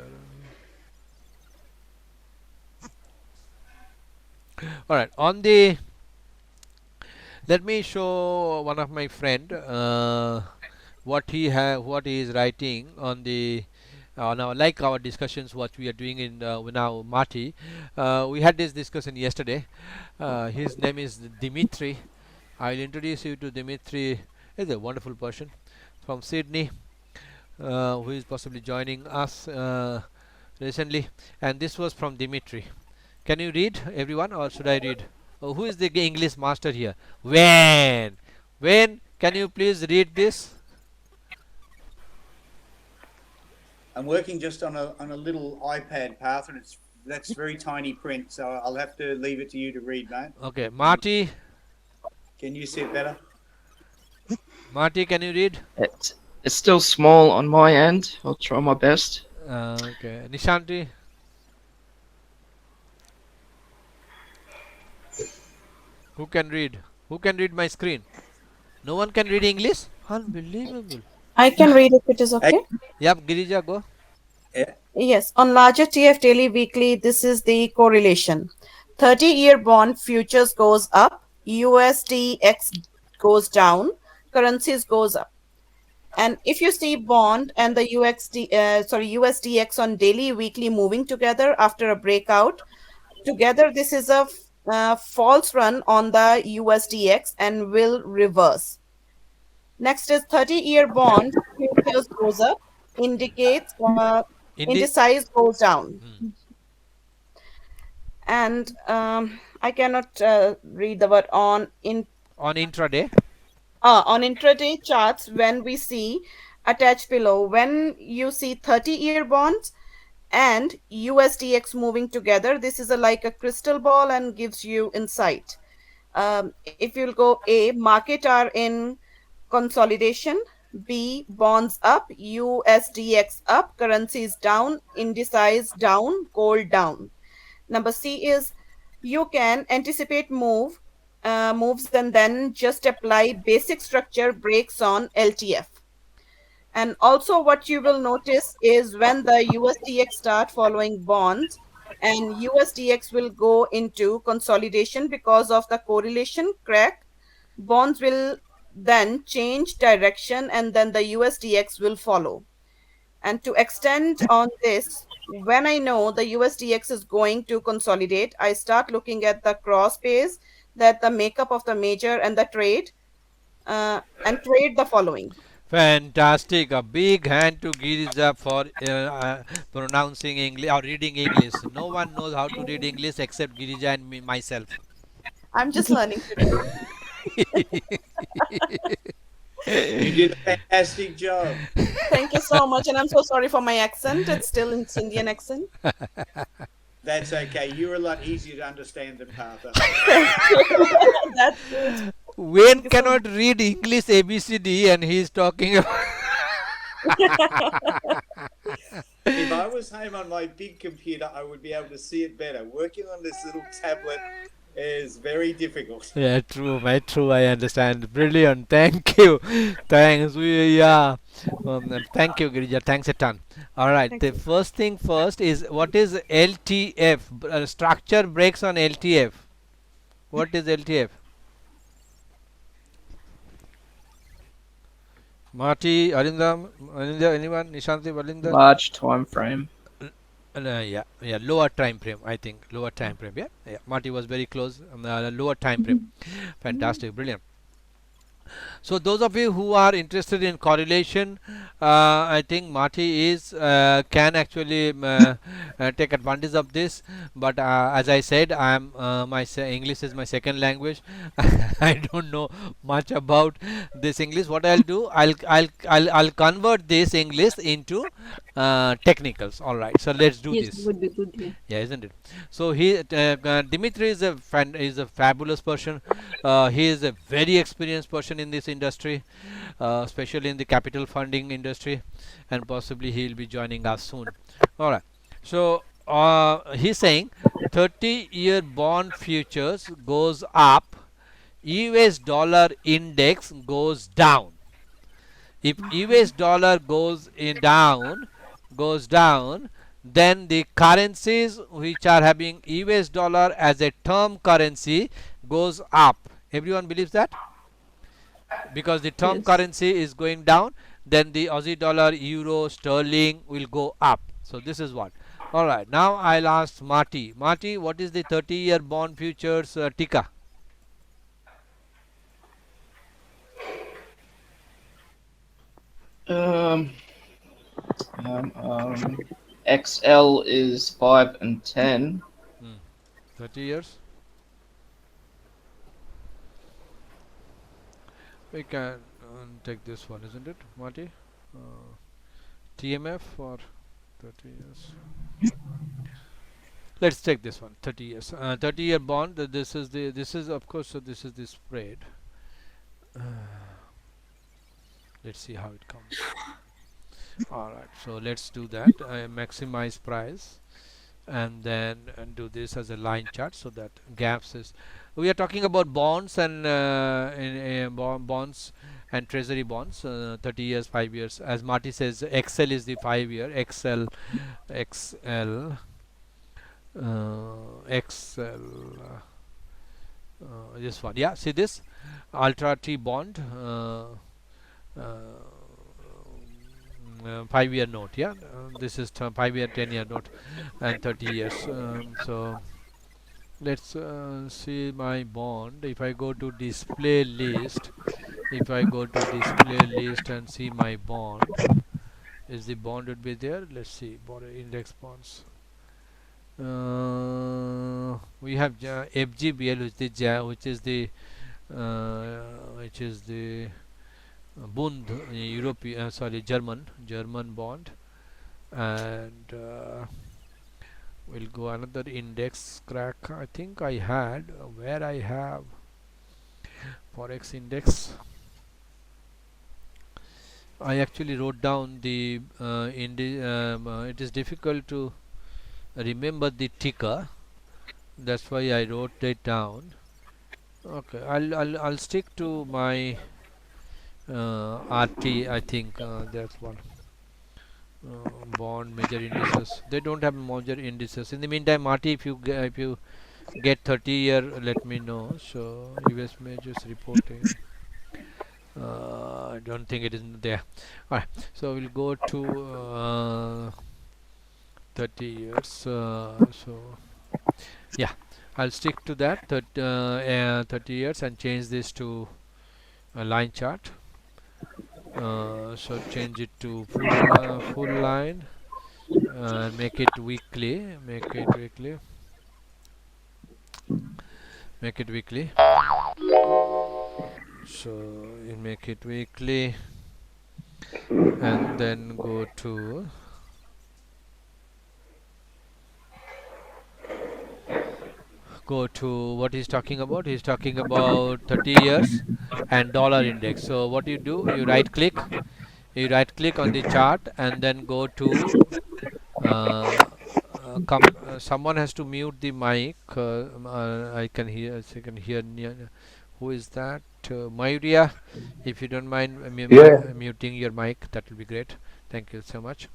All right. On the, let me show one of my friend what he is writing on the now, like our discussions what we are doing in now Marty, we had this discussion yesterday. His name is Dimitri. I'll introduce you to Dimitri. He's a wonderful person from Sydney, who is possibly joining us recently, and this was from Dimitri. Can you read, everyone, or should I read? Oh, who is the English master here? Wayne, can you please read this? I'm working just on a little iPad, Partha, and that's very tiny print, so I'll have to leave it to you to read, mate. Okay, Marty. Can you see it better? Marty, can you read? It's still small on my end. I'll try my best. Okay, Nishanti. Who can read? Who can read my screen? No one can read English? Unbelievable. I can read if it is okay. Yep, Girija, go. Yeah. Yes, on larger TF daily weekly, this is the correlation. 30-year bond futures goes up, USDX goes down, currencies goes up. And if you see bond and the USDX on daily, weekly moving together after a breakout, together this is a false run on the USDX and will reverse. Next is 30-year bond futures goes up, indicates indices goes down. And I cannot read the word on intraday. On intraday charts, when we see attached below, when you see 30-year bonds and USDX moving together, this is like a crystal ball and gives you insight. If you'll go A, market are in consolidation. B, bonds up, USDX up, currencies down, indices down, gold down. Number C is you can anticipate moves and then just apply basic structure breaks on LTF. And also what you will notice is when the USDX start following bonds and USDX will go into consolidation because of the correlation crack, bonds will then change direction and then the USDX will follow. And to extend on this, when I know the USDX is going to consolidate, I start looking at the cross pays, that the makeup of the major and the trade, and trade the following. Fantastic. A big hand to Girija for pronouncing English or reading English. No one knows how to read English except Girija and myself. I'm just learning today. You did a fantastic job. Thank you so much, and I'm so sorry for my accent. It's still an Indian accent. That's okay. You're a lot easier to understand than Partha. That's good. Wayne cannot read English ABCD and he's talking about If I was home on my big computer, I would be able to see it better. Working on this little tablet is very difficult. Yeah, true, mate. True, I understand. Brilliant. Thank you. Thanks. Thank you, Girija. Thanks a ton. All right. The first thing first is what is LTF? Structure breaks on LTF. What is LTF? Marty, Arindam, anyone? Nishanti, Valinda? Large time frame. Yeah, lower time frame. I think lower time frame. Yeah. Marty was very close. Lower time frame. Fantastic, brilliant. So those of you who are interested in correlation, I think Marty is can actually take advantage of this. But as I said, I am English is my second language. I don't know much about this English. What I'll do, I'll convert this English into technicals. All right. So let's do Yes, this. would be good. Yeah, isn't it? So Dimitri is a fabulous person. He is a very experienced person in this industry, especially in the capital funding industry, and possibly he will be joining us soon. All right. So he's saying 30-year bond futures goes up, US dollar index goes down. If US dollar goes down, then the currencies which are having US dollar as a term currency goes up. Everyone believes that? Because the term Yes. currency is going down, then the Aussie dollar, euro, sterling will go up. So this is what. All right, now I'll ask Marty. Marty, what is the 30-year bond futures ticker? Um, XL is 5 and 10. 30 years. We can take this one, isn't it, Marty? TMF for 30 years. Let's take this one, 30 years. 30-year bond. This is of course. So this is the spread. Let's see how it comes. All right. So let's do that. Maximize price, and then do this as a line chart so that gaps is. We are talking about bonds and bonds and treasury bonds. 30 years, 5 years. As Marty says, XL is the 5-year. XL. This one, yeah, see this ultra T bond, 5-year note, yeah, this is 5-year, 10-year note, and 30 years. So let's see my bond. If I go to display list, and see my bond, is the bond would be there. Let's see, bond index bonds. We have FGBL, which is the Bund, European, German bond, and we'll go another index crack. I think I had where I have Forex index. I actually wrote down the it is difficult to remember the ticker, that's why I wrote it down. Okay, I'll stick to my RT. I think that's one. Bond major indices, they don't have major indices. In the meantime, Marty, if you get 30-year, let me know. So US majors reporting, I don't think it is there. Alright, so we'll go to 30 years. So yeah, I'll stick to that 30 years and change this to a line chart. So change it to full line, make it weekly, so you make it weekly, and then go to what he's talking about. He's talking about 30 years and dollar index. So what you do, you right click on the chart, and then go to someone has to mute the mic. I can hear who is that? Mayuria, if you don't mind muting your mic, that will be great. Thank you so much.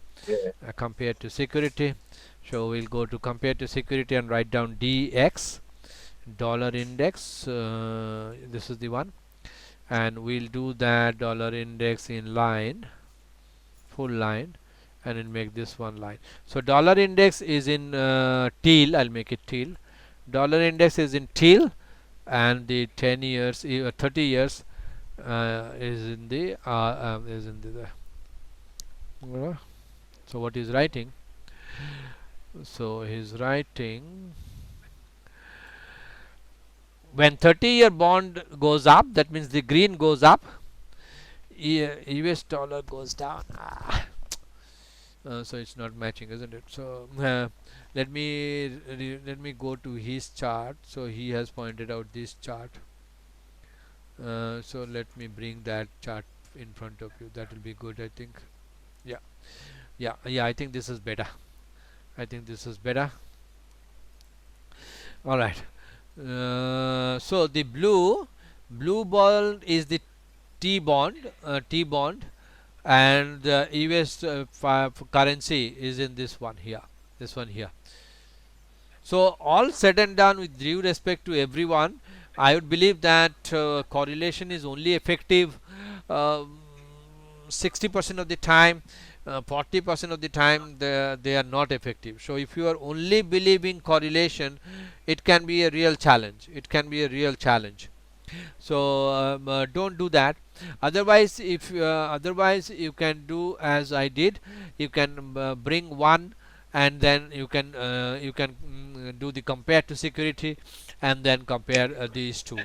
Compare to security. So we'll go to compare to security and write down DX, dollar index. This is the one, and we'll do that dollar index in line, full line, and then make this one line. So dollar index is in teal. I'll make it teal. Dollar index is in teal, and the 10 years 30 years is in the so what is writing? So he's writing, when 30-year bond goes up, that means the green goes up, US dollar goes down. So it's not matching, isn't it? So let me go to his chart. So he has pointed out this chart. So let me bring that chart in front of you. That will be good, I think. Yeah, I think this is better. All right. So the blue bond is the T bond, and the US currency is in this one here. So all said and done, with due respect to everyone, I would believe that correlation is only effective 60% of the time, 40% of the time they are not effective. So if you are only believing correlation, it can be a real challenge. It can be a real challenge. So don't do that. Otherwise, if otherwise you can do as I did. You can bring one, and then you can do the compare to security, and then compare these two.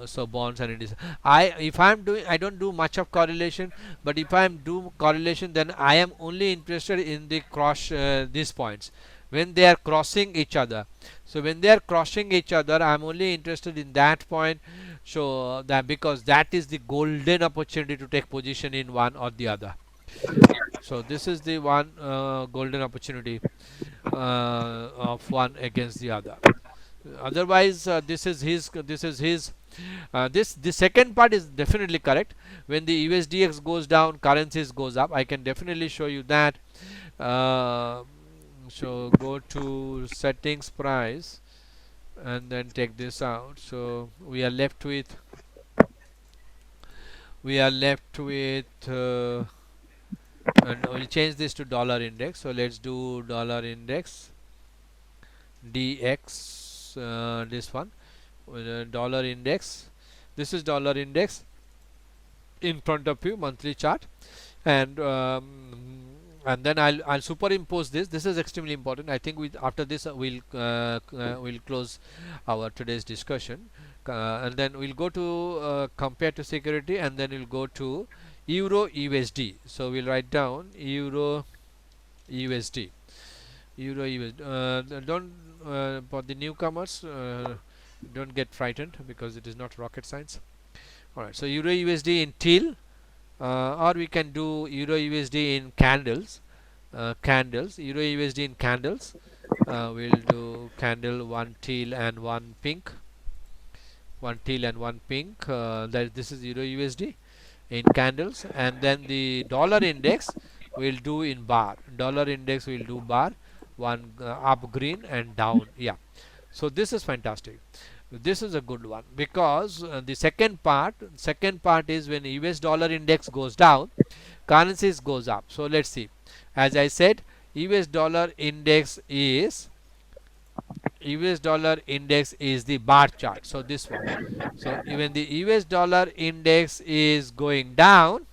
So bonds and indices. If I'm doing, I don't do much of correlation, but if I'm do correlation, then I am only interested in the cross these points when they are crossing each other. So when they are crossing each other, I'm only interested in that point. So that, because that is the golden opportunity to take position in one or the other. So this is the one golden opportunity of one against the other. Otherwise, this is his this the second part is definitely correct. When the USDX goes down, currencies goes up. I can definitely show you that. So go to settings, price, and then take this out. So we are left with and we'll change this to dollar index. So let's do dollar index DX, this one, dollar index. This is dollar index in front of you, monthly chart, and then I'll superimpose this. This is extremely important. I think after this we'll close our today's discussion, and then we'll go to compare to security, and then we'll go to Euro USD. So we'll write down Euro USD. Euro USD. Don't for the newcomers, don't get frightened, because it is not rocket science. Alright, so Euro USD in teal, or we can do Euro USD in candles. Euro USD in candles. We'll do candle, one teal and one pink. One teal and one pink. This is Euro USD in candles. And then the dollar index we'll do in bar. Dollar index we'll do bar. One up green and down. Yeah. So this is fantastic. This is a good one, because the second part is when US dollar index goes down, currencies goes up. So let's see. As I said, US dollar index is the bar chart. So this one. So even the US dollar index is going down,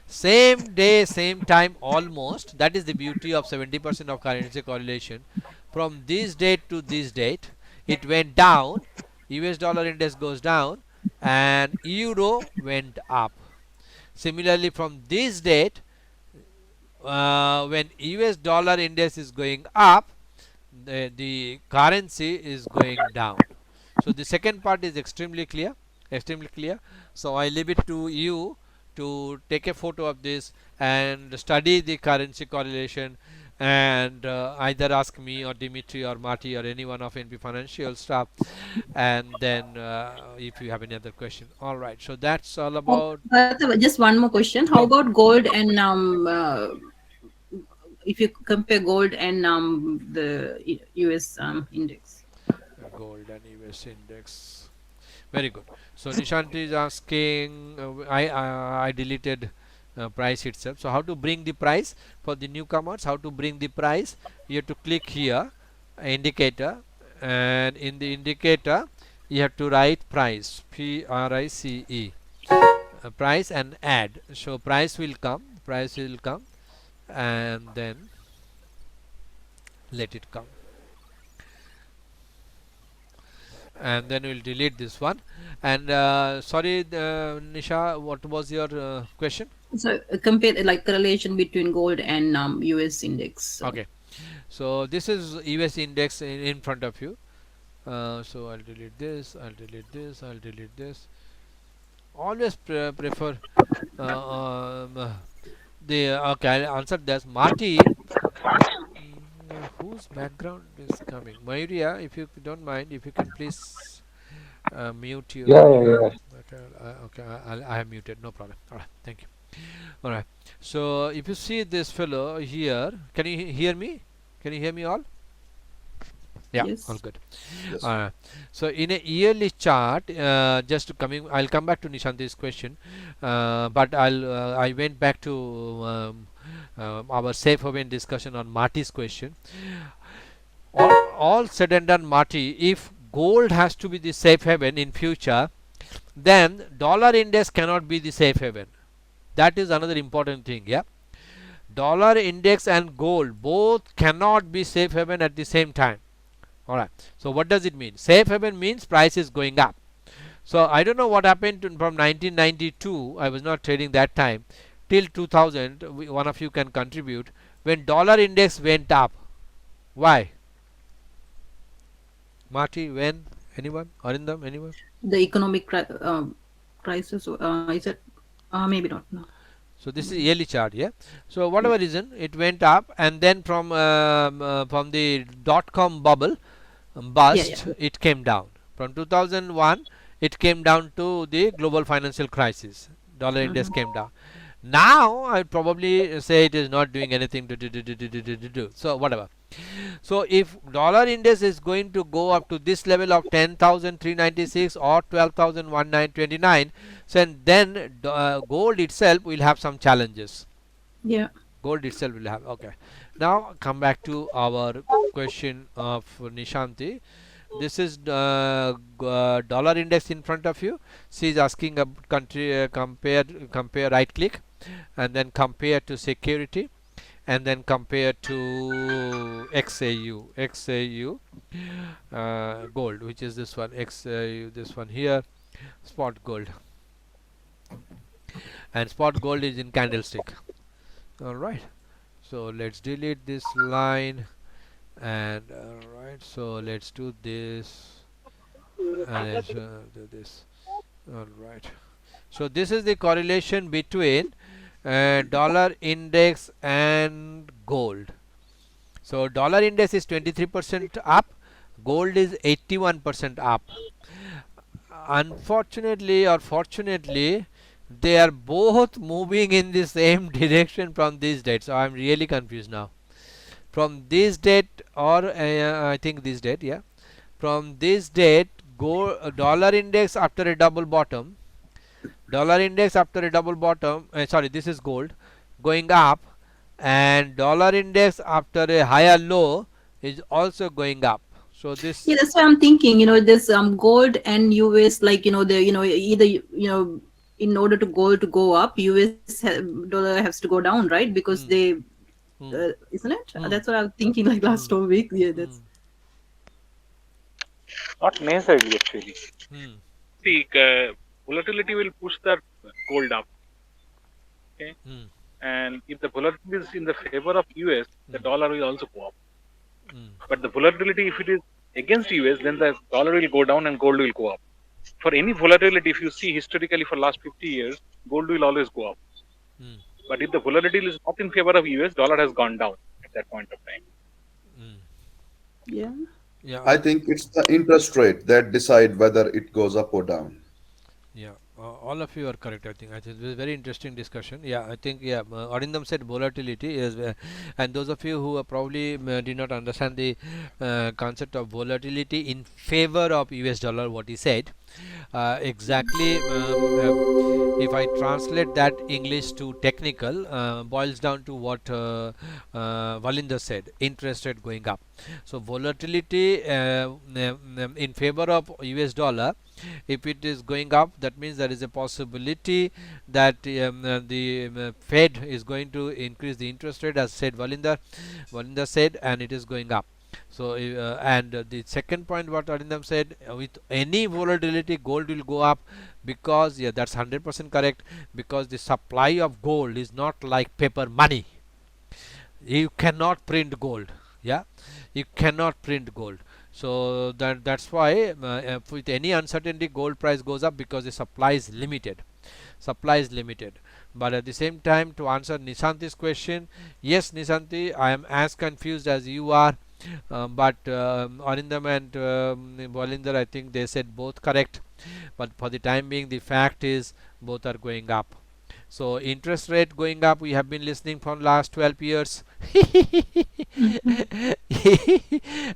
same day, same time, almost. That is the beauty of 70% of currency correlation. From this date to this date, it went down. US dollar index goes down, and euro went up. Similarly, from this date, when US dollar index is going up, the currency is going down. So the second part is extremely clear. So I leave it to you to take a photo of this and study the currency correlation, and either ask me or Dimitri or Marty or anyone of NP Financial staff, and then if you have any other question. All right, so that's all about. Just one more question. How about gold and if you compare gold and the US index? Gold and US index. Very good. So Nishant is asking, I deleted price itself. So how to bring the price for the newcomers? How to bring the price? You have to click here, indicator, and in the indicator you have to write price, PRICE, price, and add. So price will come, and then let it come. And then we'll delete this one. And sorry, Nisha, what was your question? So compare like correlation between gold and US index. Okay, so this is US index in front of you. So I'll delete this, always prefer the okay, I'll answer this. Marty, whose background is coming? Mayuria, if you don't mind, if you can please mute your. Yeah. Okay, I have muted, no problem. All right, thank you. All right, so if you see this fellow here, can you hear me? Can you hear me all? Yeah, Yes. all good. Yes. So in a yearly chart, I'll come back to Nishanti's question, but I went back to our safe haven discussion on Marty's question. All said and done, Marty, if gold has to be the safe haven in future, then dollar index cannot be the safe haven. That is another important thing. Yeah, dollar index and gold both cannot be safe haven at the same time. Alright, so what does it mean? Safe haven means price is going up. So I don't know what happened from 1992, I was not trading that time, till 2000. One of you can contribute. When dollar index went up, why? Marty, when? Anyone? Arindam, anyone? The economic crisis. Is it? Maybe not. No. So this is yearly chart, yeah. So whatever reason, it went up, and then from the dot-com bubble bust, it came down. From 2001, it came down to the global financial crisis. Dollar index came down. Now I'd probably say it is not doing anything to do. So whatever. So if dollar index is going to go up to this level of 10,396 or 12,1929, so then gold itself will have some challenges. Yeah. Gold itself will have. Okay. Now come back to our question of Nishanti. This is dollar index in front of you. She is asking a country compare right click, and then compare to security, and then compare to XAU gold, which is this one, XAU, this one here, spot gold, and spot gold is in candlestick. All right, so let's delete this line, and alright, so let's do this, and let's do this. Alright, so this is the correlation between dollar index and gold. So dollar index is 23% up, gold is 81% up. Unfortunately or fortunately, they are both moving in the same direction from this date. So I'm really confused now. From this date, or I think this date, yeah, from this date, dollar index after a double bottom, sorry, this is gold going up, and dollar index after a higher low is also going up. So this, Yeah, that's why I'm thinking. This gold and US, like either in order to gold to go up, US dollar has to go down, right? Because they isn't it? That's what I'm thinking. Like last 2 weeks. Yeah, that's Not necessarily actually. See, volatility will push that gold up. Okay, and if the volatility is in the favor of US, the dollar will also go up. But the volatility, if it is against US, then the dollar will go down and gold will go up. For any volatility, if you see historically for last 50 years, gold will always go up. But if the volatility is not in favor of US, dollar has gone down at that point of time. yeah. yeah, I think it's the interest rate that decide whether it goes up or down. yeah, all of you are correct. I think it was a very interesting discussion. Yeah, I think, yeah, Arindam said volatility is, and those of you who are probably did not understand the concept of volatility in favor of US dollar, what he said exactly, if I translate that English to technical, boils down to what Valinder said, interest rate going up. So volatility in favor of US dollar, if it is going up, that means there is a possibility that the Fed is going to increase the interest rate, as said Valinder said, and it is going up. So and the second point what Arindam said, with any volatility gold will go up, because yeah, that's 100% correct, because the supply of gold is not like paper money. You cannot print gold. Yeah, you cannot print gold. So that's why with any uncertainty gold price goes up, because the supply is limited. But at the same time, to answer Nishanti's question, yes Nishanti, I am as confused as you are, but Arindam and Valinder, I think they said both correct, but for the time being the fact is both are going up. So interest rate going up, we have been listening for last 12 years.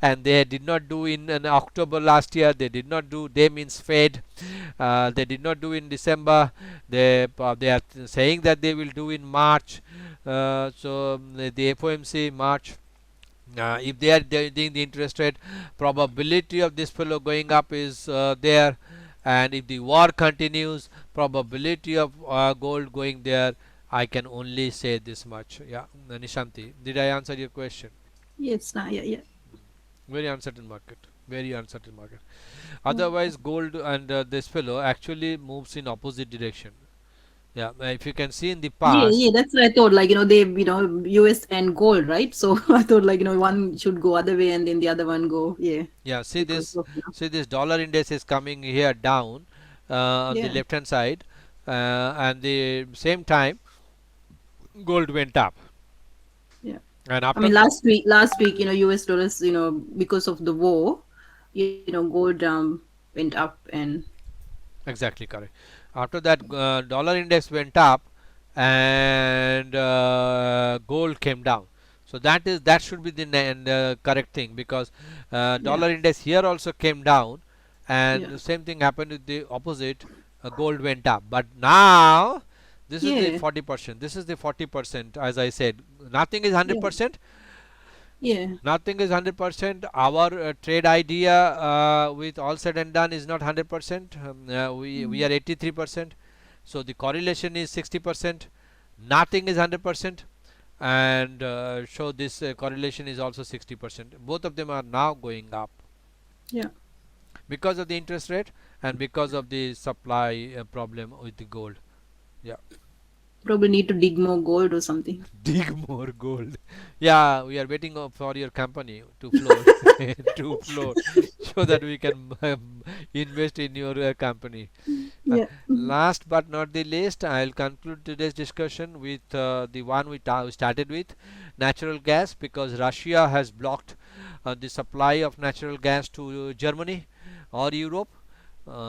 and they did not do in October last year. They did not do. They means Fed. They did not do in December. They are saying that they will do in March. The FOMC March. If they are doing the interest rate, probability of this fellow going up is there, and if the war continues, probability of gold going there. I can only say this much. Yeah, Nishanti, did I answer your question? Yes, yeah, yeah. Very uncertain market. Very uncertain market. Yeah. Otherwise, gold and this fellow actually moves in opposite direction. Yeah, if you can see in the Yeah, past. yeah, that's what I thought. Like, they, US and gold, right? So I thought, like, one should go other way and then the other one go, yeah, Yeah, see because this. of, See this dollar index is coming here down on the yeah, left hand side, and the same time gold went up, yeah. and I after mean, last week, US dollars, because of the war, gold went up and exactly correct. After that, dollar index went up, and gold came down. So that should be the correct thing, because yeah, dollar index here also came down, and yeah, the same thing happened with the opposite. Gold went up, but now this is the yeah, 40%. This is the 40%. As I said, nothing is yeah, 100%. yeah, Nothing is 100%. Our trade idea, with all said and done, is not 100%. We mm, are 83%. So the correlation is 60%. Nothing is 100%, and so this correlation is also 60%. Both of them are now going up yeah. because of the interest rate and because of the supply problem with the gold. Yeah. Probably need to dig more gold or something. Dig more gold. Yeah, we are waiting for your company to float to float, so that we can invest in your company. Uh, Yeah. Mhm. Last but not the least, I'll conclude today's discussion with the one we started with, natural gas, because Russia has blocked the supply of natural gas to Germany or Europe.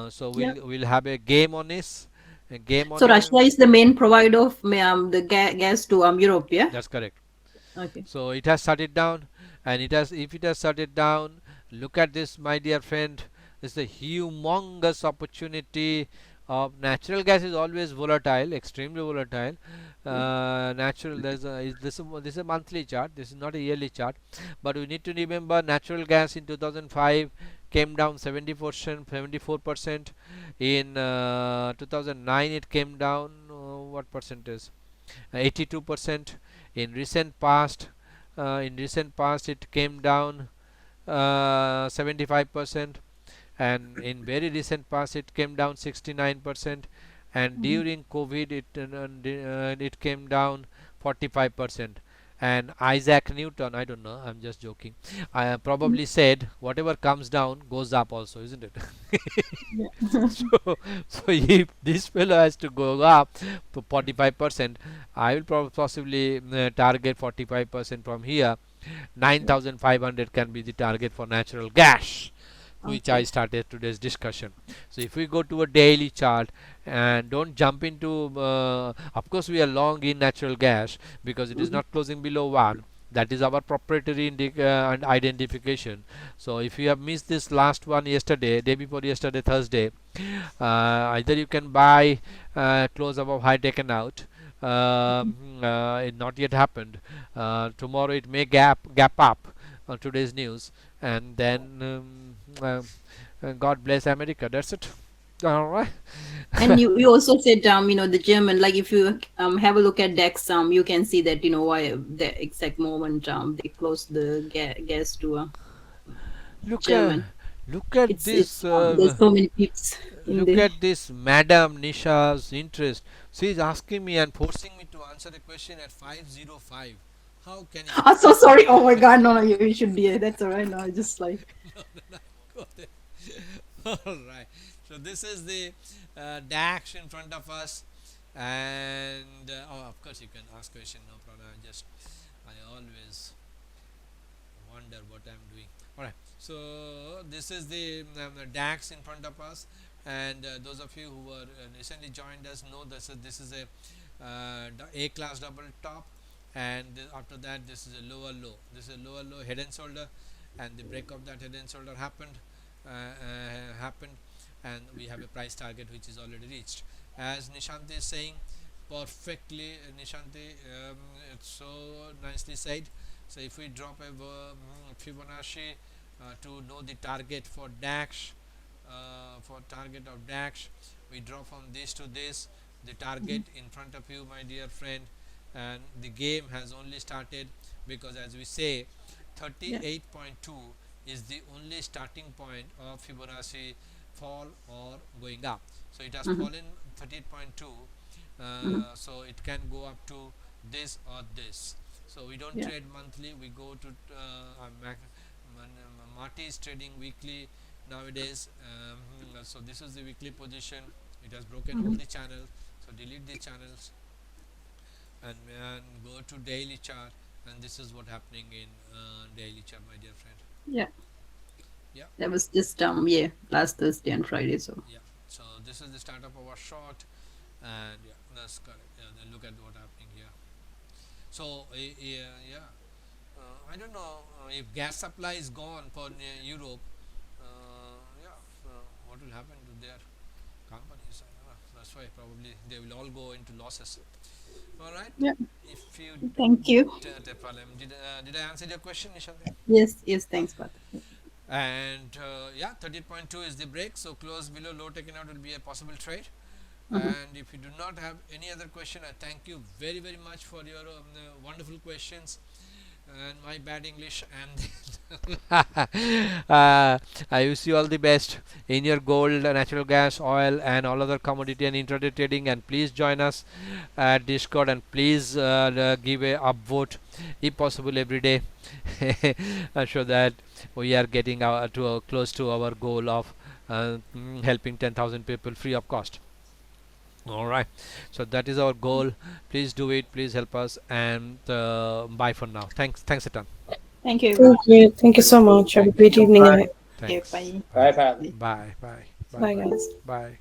So Yeah. we'll have a game on this. A game on So it. Russia is the main provider of the gas to Europe, yeah? That's correct. Okay. So it has shut it down, and if it has shut it down, look at this, my dear friend. It's a humongous opportunity. Of natural gas is always volatile, extremely volatile. Natural this is a monthly chart. This is not a yearly chart, but we need to remember natural gas in 2005 came down 74%. In 2009 it came down what percentage? 82%. In recent past it came down 75%, and in very recent past it came down 69%, and Mhm. during COVID it came down 45%. And Isaac Newton, I don't know, I'm just joking, probably said whatever comes down goes up also, isn't it? Yeah. So if this fellow has to go up to 45%, I will possibly target 45% from here. 9500 can be the target for natural gas, which I Okay. started today's discussion. So if we go to a daily chart and don't jump into, of course we are long in natural gas because it is Mhm. not closing below 1. That is our proprietary and identification. So if you have missed this last one yesterday, day before yesterday, Thursday, either you can buy close above high taken out. It not yet happened. Tomorrow it may gap up on today's news, and then God bless America. That's it. All right. And you also said the German, like if you have a look at DAX, you can see that why the exact moment they closed the gas to Look at German. look at It's this. there's so many pips in Look there. at this, Madam Nisha's interest. She is asking me and forcing me to answer a question at 5:05. How can it I'm so sorry. Oh my God, no, you should be. That's all right. No, I just like. go there? All right. So this is the DAX in front of us, and oh, of course you can ask question. No problem. I always wonder what I'm doing. All right. So this is the DAX in front of us, and those of you who were recently joined us know this is a class double top, and after that this is a lower low, this is a lower low, head and shoulder, and the break of that head and shoulder happened, and we have a price target which is already reached. As Nishanti is saying perfectly, Nishanti, it's so nicely said. So if we drop a Fibonacci to know the target for DAX, for target of DAX, we draw from this to this, the target in front of you, my dear friend, and the game has only started, because as we say 38.2 is the only starting point of Fibonacci fall or going up. So it has fallen 38.2, so it can go up to this or this. So we don't trade monthly, we go to Marty is trading weekly nowadays. So this is the weekly position, it has broken all the channels, so delete the channels and go to daily chart, and this is what happening in daily chart, my dear friend. That was just last Thursday and Friday. So so this is the start of our short, and that's correct. Then look at what happening here. So I don't know if gas supply is gone for Europe. What will happen to their companies? That's why probably they will all go into losses. All right. If you thank you. Did I answer your question, Nishanti? Yes, thanks, Pat. And 30.2 is the break, so close below low taken out will be a possible trade. And if you do not have any other question, I thank you very much for your wonderful questions and my bad English, and I wish you all the best in your gold, natural gas, oil, and all other commodity and intraday trading. And please join us at Discord, and please give a upvote if possible every day, so that we are getting close to our goal of helping 10,000 people free of cost. All right, so that is our goal. Please do it, please help us, and bye for now. Thanks a ton. Thank you. Thank you so much. Have a great evening ahead. Thanks. Bye. Bye, Pat. Bye Bye, guys. bye.